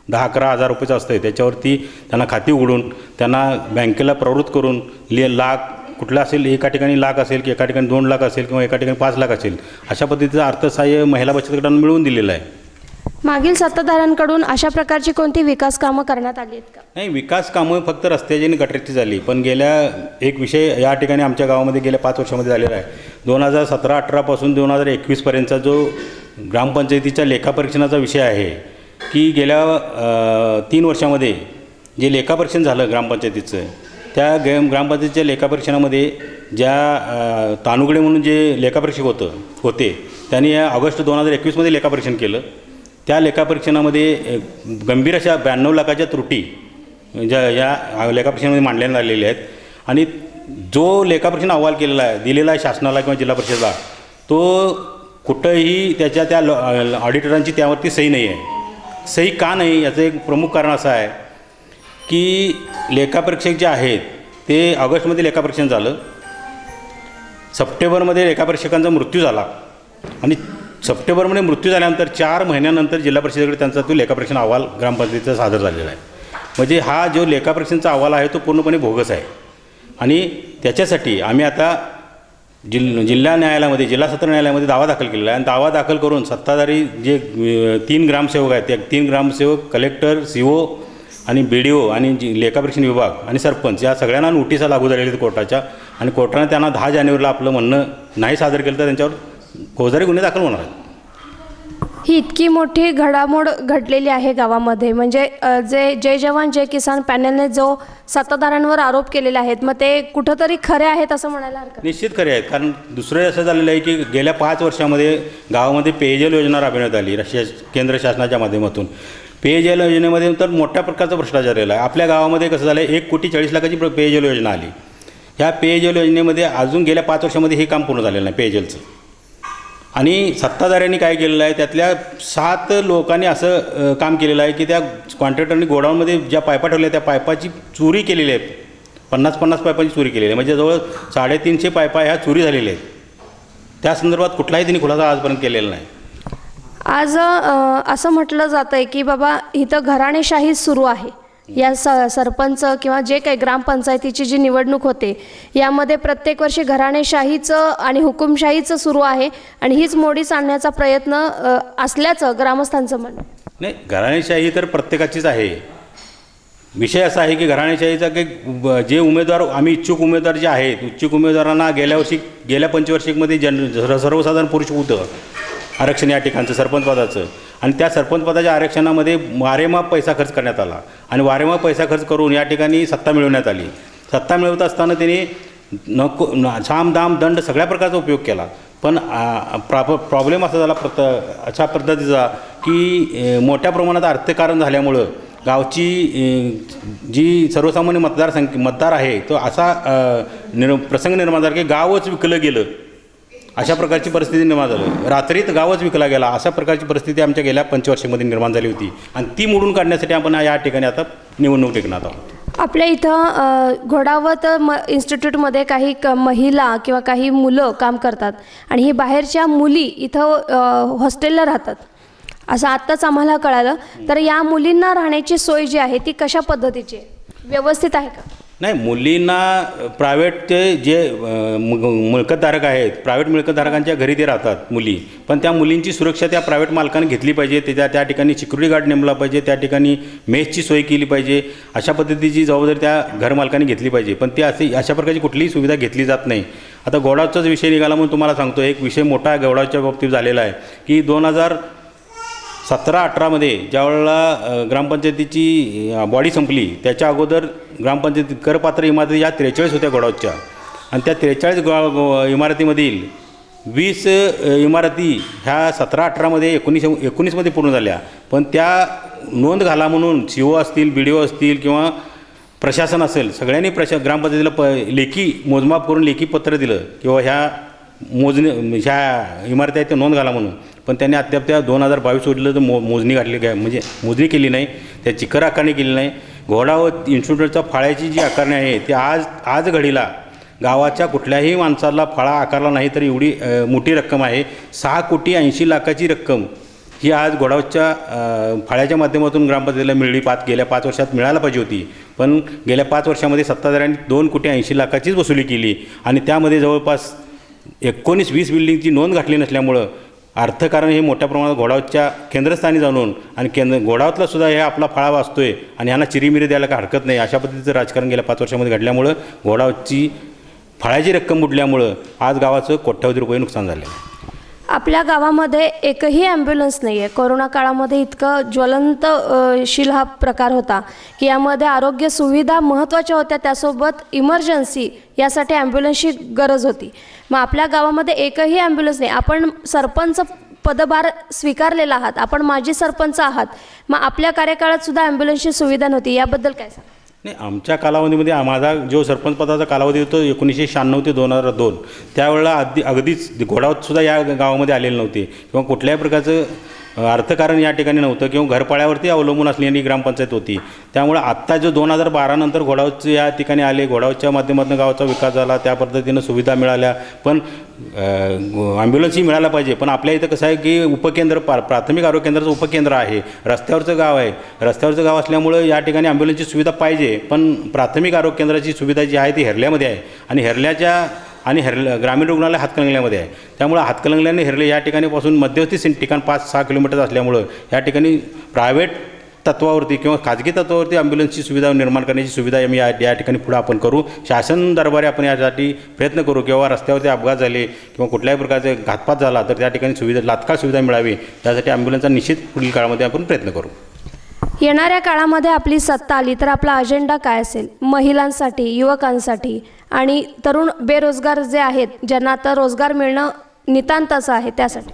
10-11 हजार रुपयाचं असतं. त्याच्यावरती त्यांना खाती उघडून त्यांना बँकेला प्रवृत्त करून लाख कुठला असेल, एका ठिकाणी लाख असेल की एका ठिकाणी 2 लाख असेल किंवा एका ठिकाणी 5 लाख असेल, अशा पद्धतीचं अर्थसहाय्य महिला बचत गटांना मिळवून दिलेलं आहे. मागील सत्ताधाऱ्यांकडून अशा प्रकारची कोणती विकास कामं करण्यात आली आहेत का? नाही, विकास कामं फक्त रस्त्याची आणि गटरीची झाली. पण एक विषय या ठिकाणी आमच्या गावामध्ये गेल्या 5 वर्षामध्ये झालेला आहे. 2017-18 पासून 2021पर्यंतचा जो ग्रामपंचायतीच्या लेखापरीक्षणाचा विषय आहे की गेल्या 3 वर्षामध्ये जे लेखापरीक्षण झालं ग्रामपंचायतीचं, त्या ग्रामपंचायतीच्या लेखापरीक्षणामध्ये ज्या तानुगडे म्हणून जे लेखापरीक्षक होते त्यांनी ऑगस्ट 2021मध्ये लेखापरीक्षण केलं. त्या लेखापरीक्षणामध्ये गंभीर अशा 92 लाखाच्या त्रुटी या लेखापरीक्षणामध्ये मांडण्यात आलेल्या आहेत. आणि जो लेखापरीक्षण अहवाल दिलेला आहे शासनाला किंवा जिल्हा परिषदेला, तो कुठंही त्या ऑडिटरांची त्यावरती सही नाही आहे. सही का नाही याचं एक प्रमुख कारण असं आहे की लेखापरीक्षक जे आहेत ते ऑगस्टमध्ये लेखापरीक्षण झालं, सप्टेंबरमध्ये लेखापरीक्षकांचा मृत्यू झाला आणि सप्टेंबरमध्ये मृत्यू झाल्यानंतर 4 महिन्यानंतर जिल्हा परिषदेकडे त्यांचा तो लेखापरीक्षण अहवाल ग्रामपंचायतीचा सादर झालेला आहे. म्हणजे हा जो लेखापरीक्षणचा अहवाल आहे तो पूर्णपणे बोगस आहे. आणि त्याच्यासाठी आम्ही आता जिल्हा न्यायालयामध्ये, जिल्हा सत्र न्यायालयामध्ये दावा दाखल केलेला आहे. आणि दावा दाखल करून सत्ताधारी जे 3 ग्रामसेवक आहेत, त्या 3 ग्रामसेवक, कलेक्टर, CO आणि BDO आणि लेखापरीक्षण विभाग आणि सरपंच या सगळ्यांना नोटिसा लागू झालेल्या आहेत कोर्टाच्या. आणि कोर्टाने त्यांना 10 जानेवारीला आपलं म्हणणं नाही सादर केलं तर त्यांच्यावर फौजदारी गुन्हे दाखल होणार आहेत. ही इतकी मोठी घडामोड घडलेली आहे गावामध्ये, म्हणजे जय जवान जय किसान पॅनलने जो सत्ताधाऱ्यांवर आरोप केलेले आहेत, मग ते कुठंतरी खरे आहेत असं म्हणायला हरकत? निश्चित खरे आहेत. कारण दुसरं असं झालेलं आहे की गेल्या 5 वर्षामध्ये गावामध्ये पेयजल योजना राबविण्यात आली केंद्र शासनाच्या माध्यमातून. पेयजल योजनेमध्ये तर मोठ्या प्रकारचा भ्रष्टाचार झालेला आहे. आपल्या गावामध्ये कसं झालं आहे, 1,40,00,000 लाखाची पेयजल योजना आली. ह्या पेयजल योजनेमध्ये अजून गेल्या 5 वर्षामध्ये हे काम पूर्ण झालेलं नाही पेयजलचं. आणि सत्ताधाऱ्यांनी काय केलेलं आहे, त्यातल्या 7 लोकांनी असं काम केलेलं आहे की त्या कॉन्ट्रॅक्टरनी गोडाऊनमध्ये ज्या पायपा ठेवल्या त्या पायपाची चोरी केलेली आहे. 50-50 पायपाची चोरी केलेली आहे. म्हणजे जवळ 350 पायपा ह्या चोरी झालेल्या आहेत. त्या संदर्भात कुठलाही त्यांनी खुलासा आजपर्यंत केलेला नाही. आज असं म्हटलं जातं आहे की बाबा इथं घराणेशाही सुरू आहे. या सरपंच किंवा जे काही ग्रामपंचायतीची जी निवडणूक होते यामध्ये प्रत्येक वर्षी घराणेशाहीचं आणि हुकुमशाहीचं सुरू आहे आणि हीच मोडीस आणण्याचा प्रयत्न असल्याचं ग्रामस्थांचं म्हणणं. नाही, घराणेशाही तर प्रत्येकाचीच आहे. विषय असा आहे की घराणेशाहीचा की जे उमेदवार आम्ही इच्छुक उमेदवार जे आहेत इच्छुक उमेदवारांना गेल्या पंचवार्षिकमध्ये सर्वसाधारण पुरुष होतं आरक्षण या ठिकाणचं सरपंच पदाचं, आणि त्या सरपंच पदाच्या आरक्षणामध्ये वारेमाप पैसा खर्च करण्यात आला आणि वारेमाप पैसा खर्च करून या ठिकाणी सत्ता मिळवण्यात आली. सत्ता मिळवत असताना त्यांनी साम दाम दंड सगळ्या प्रकारचा उपयोग केला. पण प्रॉब्लेम असा झाला अशा पद्धतीचा की मोठ्या प्रमाणात अर्थकारण झाल्यामुळं गावची जी सर्वसामान्य मतदार आहे तो असा प्रसंग निर्माण झाला की गावच विकलं गेलं, अशा प्रकारची परिस्थिती निर्माण झाली. रात्रीत गावच विकला गेला अशा प्रकारची परिस्थिती आमच्या गेल्या पंचवर्षामध्ये निर्माण झाली होती आणि ती मोडून काढण्यासाठी आपण या ठिकाणी आता निवडणूक टेकणार आहोत. आपल्या इथं घोडावत इन्स्टिट्यूटमध्ये काही महिला किंवा काही मुलं काम करतात आणि ही बाहेरच्या मुली इथं हॉस्टेलला राहतात असं आत्ताच आम्हाला कळालं. तर या मुलींना राहण्याची सोय जी आहे ती कशा पद्धतीची आहे, व्यवस्थित आहे का? नाही, मुलींना प्रायव्हेट जे मिळकतधारक आहेत प्रायव्हेट मिळकतधारकांच्या घरी ते राहतात मुली, पण त्या मुलींची सुरक्षा त्या प्रायव्हेट मालकाने घेतली पाहिजे. त्या ठिकाणी सिक्युरिटी गार्ड नेमला पाहिजे, त्या ठिकाणी मेसची सोय केली पाहिजे, अशा पद्धतीची जबाबदारी त्या घरमालकाने घेतली पाहिजे. पण ते अशा प्रकारची कुठलीही सुविधा घेतली जात नाही. आता गोडावचाच विषय निघाला म्हणून तुम्हाला सांगतो, एक विषय मोठा गोडावच्या बाबतीत झालेला आहे की 2017-18मध्ये ज्यावेळेला ग्रामपंचायतीची बॉडी संपली त्याच्या अगोदर ग्रामपंचायती करपात्र इमारती या 43 होत्या गोडावच्या, आणि त्या 43 इमारतीमधील 20 इमारती ह्या 17-18मध्ये 19मध्ये पूर्ण झाल्या. पण त्या नोंद घाला म्हणून CO असतील, BDO असतील किंवा प्रशासन असेल सगळ्यांनी ग्रामपंचायतीला लेखी मोजमाप करून लेखी पत्र दिलं किंवा ह्या इमारती आहेत त्या नोंद घाला म्हणून, पण त्यांनी अद्याप त्या 2022 उरलं तर मोजणी घातली म्हणजे मोजणी केली नाही, त्या चिकर आकारणी केली नाही. घोडावत इन्स्टिट्यूटच्या फाळ्याची जी आकारणी आहे ती आज घडीला गावाच्या कुठल्याही माणसाला फाळा आकारला नाही तर एवढी मोठी रक्कम आहे. 6,80,00,000 रक्कम ही आज घोडावतच्या फाळ्याच्या माध्यमातून ग्रामपंचायतीला मिळली. गेल्या 5 वर्षात मिळायला पाहिजे होती, पण गेल्या 5 वर्षामध्ये सत्ताधाऱ्यांनी 2,80,00,000ची वसुली केली आणि त्यामध्ये जवळपास 19-20 बिल्डिंगची नोंद घातली नसल्यामुळं अर्थकारण हे मोठ्या प्रमाणात घोडावतच्या केंद्रस्थानी जाणून आणि घोडावतला सुद्धा हे आपला फाळा वाचतोय आणि ह्यांना चिरीमिरी द्यायला काय हरकत नाही अशा पद्धतीचं राजकारण गेल्या 5 वर्षामध्ये घडल्यामुळं घोडावतची फाळ्याची रक्कम बुडल्यामुळं आज गावाचं कोट्यावधी रुपये नुकसान झालं आहे. आपल्या गावामध्ये एकही ॲम्ब्युलन्स नाही आहे. कोरोना काळामध्ये इतकं ज्वलंतशील हा प्रकार होता की यामध्ये आरोग्य सुविधा महत्त्वाच्या होत्या, त्यासोबत इमर्जन्सी यासाठी ॲम्ब्युलन्सची गरज होती. मग आपल्या गावामध्ये एकही ॲम्ब्युलन्स नाही. आपण सरपंच पदभार स्वीकारलेला आहात, आपण माजी सरपंच आहात, मग आपल्या कार्यकाळात सुद्धा ॲम्ब्युलन्सची सुविधा नव्हती, याबद्दल काय सांगा? नाही, आमच्या कालावधीमध्ये माझा जो सरपंच पदाचा कालावधी होतो 1996 ते 2002 त्यावेळेला अगदीच घोडावतसुद्धा या गावामध्ये आलेले नव्हते किंवा कुठल्याही प्रकारचं अर्थकारण या ठिकाणी नव्हतं किंवा घरपाळ्यावरती अवलंबून असलेली ग्रामपंचायत होती. त्यामुळं आत्ता जो 2012 नंतर घोडावतचे या ठिकाणी आले, घोडावतच्या माध्यमातून गावाचा विकास झाला, त्या पद्धतीनं सुविधा मिळाल्या, पण ॲम्ब्युलन्सही मिळायला पाहिजे. पण आपल्या इथं कसं आहे की उपकेंद्र प्राथमिक आरोग्य केंद्राचं उपकेंद्र आहे, रस्त्यावरचं गाव आहे. रस्त्यावरचं गाव असल्यामुळं या ठिकाणी ॲम्ब्युलन्सची सुविधा पाहिजे, पण प्राथमिक आरोग्य केंद्राची सुविधा जी आहे ती हेरल्यामध्ये आहे आणि ग्रामीण रुग्णालय हातकणंगल्यामध्ये आहे. त्यामुळं हातकणंगल्याने हेरले या ठिकाणीपासून मध्यवर्ती ठिकाण 5-6 किलोमीटर असल्यामुळं या ठिकाणी प्रायव्हेट तत्वावरती किंवा खाजगी तत्वावरती ॲम्ब्युलन्सची सुविधा निर्माण करण्याची सुविधा आम्ही या ठिकाणी पुढे आपण करू. शासन दरबारी आपण यासाठी प्रयत्न करू किंवा रस्त्यावरती अपघात झाले किंवा कुठल्याही प्रकारचे घातपात झाला तर त्या ठिकाणी सुविधा तात्काळ सुविधा मिळावी, त्यासाठी ॲम्ब्युलन्सचा निश्चित पुढील काळामध्ये आपण प्रयत्न करू. येणाऱ्या काळामध्ये आपली सत्ता आली तर आपला अजेंडा काय असेल महिलांसाठी, युवकांसाठी आणि तरुण बेरोजगार जे आहेत ज्यांना आता रोजगार मिळणं नितांताचं आहे त्यासाठी?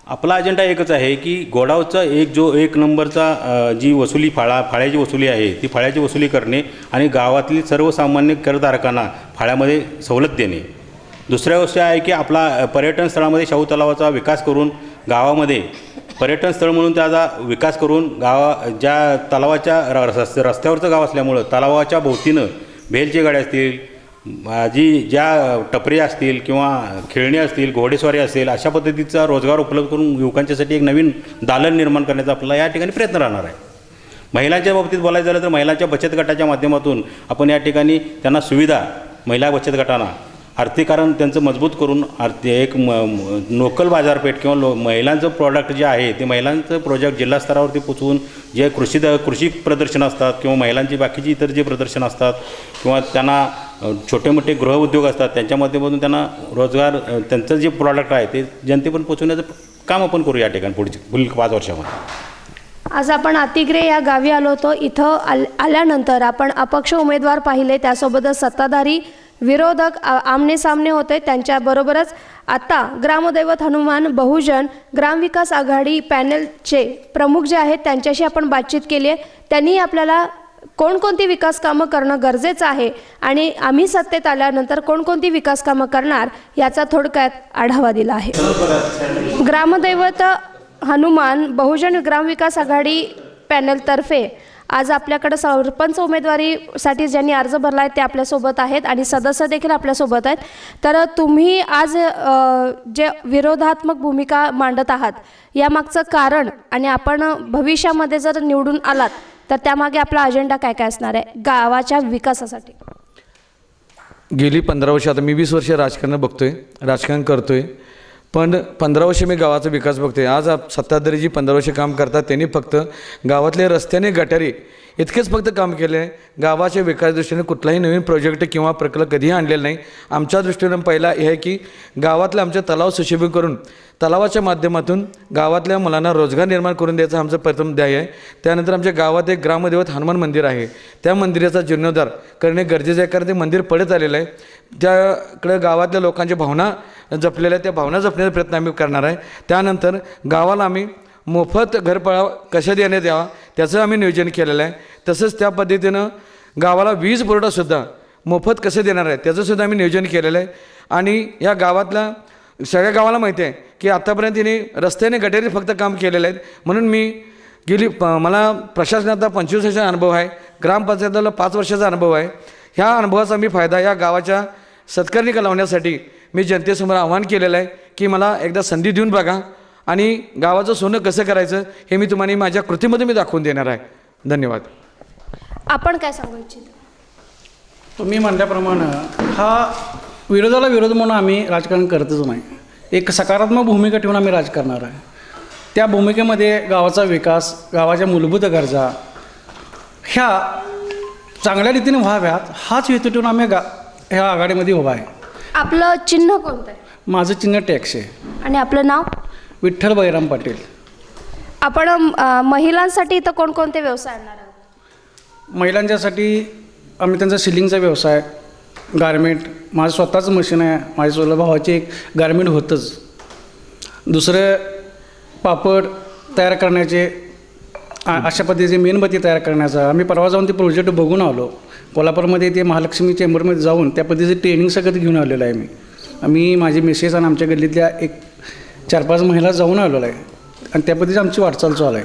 आपला अजेंडा एकच आहे की घोडावतचा एक नंबरचा जी वसुली फाळ्याची वसुली आहे ती फाळ्याची वसुली करणे आणि गावातील सर्वसामान्य करधारकांना फाळ्यामध्ये सवलत देणे. दुसऱ्या गोष्ट आहे की आपला पर्यटन स्थळामध्ये शाहू तलावाचा विकास करून गावामध्ये पर्यटन स्थळ म्हणून त्याचा विकास करून ज्या तलावाच्या रस्त्यावरचं गाव असल्यामुळं तलावाच्या भोवतीनं भेलचे गाड्या असतील, ज्या टपरी असतील किंवा खेळणी असतील, घोडेस्वारी असेल, अशा पद्धतीचा रोजगार उपलब्ध करून युवकांच्यासाठी एक नवीन दालन निर्माण करण्याचा आपला या ठिकाणी प्रयत्न राहणार आहे. महिलांच्या बाबतीत बोलायचं झालं तर महिलांच्या बचत गटाच्या माध्यमातून आपण या ठिकाणी त्यांना सुविधा महिला बचत गटांना आर्थिकरण त्यांचं मजबूत करून एक लोकल बाजारपेठ किंवा महिलांचं प्रॉडक्ट जे आहे ते महिलांचं प्रोजेक्ट जिल्हा स्तरावरती पोचवून जे कृषी प्रदर्शन असतात किंवा महिलांची बाकीची इतर जे प्रदर्शन असतात किंवा त्यांना छोटे मोठे गृहउद्योग असतात त्यांच्या माध्यमातून त्यांना रोजगार त्यांचं जे प्रॉडक्ट आहे ते जनतेपर्यंत पोचवण्याचं काम आपण करू या ठिकाणी पुढील 5 वर्षामध्ये. आज आपण अतिग्रे या गावी आलो होतो. इथं आल्यानंतर आपण अपक्ष उमेदवार पाहिले, त्यासोबतच सत्ताधारी विरोधक आमने सामने होते. त्यांच्याबरोबरच आता ग्रामदैवत हनुमान बहुजन ग्रामविकास आघाडी पॅनलचे प्रमुख जे आहेत त्यांच्याशी आपण बातचीत केली आहे. त्यांनी आपल्याला कोणकोणती विकास कामं करणं गरजेचं आहे आणि आम्ही सत्तेत आल्यानंतर कोणकोणती विकास कामं करणार याचा थोडक्यात आढावा दिला आहे. ग्रामदैवत हनुमान बहुजन ग्रामविकास आघाडी पॅनलतर्फे आज आपल्याकडे सरपंच उमेदवारीसाठी ज्यांनी अर्ज भरला आहे ते आपल्यासोबत आहेत आणि सदस्य देखील आपल्यासोबत आहेत. तर तुम्ही आज जे विरोधात्मक भूमिका मांडत आहात यामागचं कारण आणि आपण भविष्यामध्ये जर निवडून आलात तर त्यामागे आपला अजेंडा काय काय असणार आहे गावाच्या विकासासाठी? गेली 15 वर्ष, आता मी 20 वर्ष राजकारण करतोय, पण 15 वर्ष मी गावाचा विकास बघतोय. आज सत्ताधारी जी 15 वर्ष काम करतात त्यांनी फक्त गावातले रस्त्याने गटारी इतकेच फक्त काम केले आहे. गावाच्या विकास दृष्टीने कुठलाही नवीन प्रोजेक्ट किंवा प्रकल्प कधीही आणलेला नाही. आमच्या दृष्टीनं पहिला हे आहे की गावातले आमचे तलाव सुशोभित करून तलावाच्या माध्यमातून गावातल्या मुलांना रोजगार निर्माण करून द्यायचं आमचं प्रथम ध्येय आहे. त्यानंतर आमच्या गावात एक ग्रामदैवत हनुमान मंदिर आहे, त्या मंदिराचा जीर्णोद्धार करणे गरजेचं आहे, कारण ते मंदिर पडत आलेलं आहे. त्याकडे गावातल्या लोकांच्या भावना जपलेल्या, त्या भावना जपण्याचा प्रयत्न आम्ही करणार आहे. त्यानंतर गावाला आम्ही मोफत घरपळा कशा देण्यात यावा त्याचं आम्ही नियोजन केलेलं आहे. तसंच त्या पद्धतीनं गावाला वीज पुरवठासुद्धा मोफत कसं देणार आहे त्याचंसुद्धा आम्ही नियोजन केलेलं आहे. आणि या गावातल्या सगळ्या गावाला माहिती आहे की आत्तापर्यंत तिने रस्त्याने गटारी फक्त काम केलेलं आहे. म्हणून मी मला प्रशासनाचा 25 वर्षाचा अनुभव आहे, ग्रामपंचायतीला 5 वर्षाचा अनुभव आहे. ह्या अनुभवाचा मी फायदा या गावाच्या सत्कर्णी लावण्यासाठी मी जनतेसमोर आव्हान केलेलं आहे की मला एकदा संधी देऊन बघा आणि गावाचं सोनं कसं करायचं हे मी तुम्हाला माझ्या कृतीमध्ये मी दाखवून देणार आहे. धन्यवाद. आपण काय सांगू इच्छिता? तुम्ही म्हणल्याप्रमाणे हा विरोधाला विरोध म्हणून आम्ही राजकारण करतच नाही. एक सकारात्मक भूमिका ठेवून आम्ही राजकारणार आहे. त्या भूमिकेमध्ये गावाचा विकास, गावाच्या मूलभूत गरजा ह्या चांगल्या रीतीने व्हाव्यात हाच हेतू ठेवून आम्ही ह्या आघाडीमध्ये उभा आहे. आपलं चिन्ह कोणतं आहे? माझं चिन्ह टॅक्स आहे. आणि आपलं नाव? विठ्ठल बैराम पाटील. आपण महिलांसाठी इथं कोणकोणते व्यवसाय आणणार आहात? महिलांच्यासाठी आम्ही त्यांचा सिलिंगचा व्यवसाय, गारमेंट, माझं स्वतःचं मशीन आहे, माझ्या स्वतः भावाचे एक गारमेंट होतंच. दुसरं पापड तयार करण्याचे, अशा पद्धतीचे मेणबत्ती तयार करण्याचा. आम्ही परवा जाऊन ते प्रोजेक्ट बघून आलो. कोल्हापूरमध्ये ते महालक्ष्मी चेंबरमध्ये जाऊन त्या पद्धतीचं ट्रेनिंग सगळं घेऊन आलेलं आहे. आम्ही माझी मिसेस आणि आमच्या गल्लीतल्या एक 4-5 महिला जाऊन आलेलो आहे आणि त्या पद्धतीची आमची वाटचाल चालू आहे.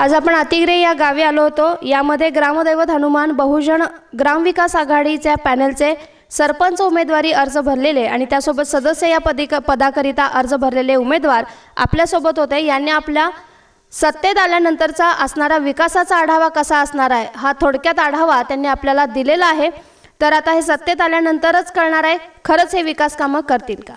आज आपण अतिग्रे या गावी आलो होतो. यामध्ये ग्रामदैवत हनुमान बहुजन ग्रामविकास आघाडीच्या पॅनलचे सरपंच उमेदवारी अर्ज भरलेले आणि त्यासोबत सदस्य या पदाकरिता अर्ज भरलेले उमेदवार आपल्यासोबत होते. यांनी आपल्या सत्तेत आल्यानंतरचा असणारा विकासाचा आढावा कसा असणार आहे हा थोडक्यात आढावा त्यांनी आपल्याला दिलेला आहे. तर आता हे सत्तेत आल्यानंतरच कळणार आहे खरंच हे विकास कामं करतील का.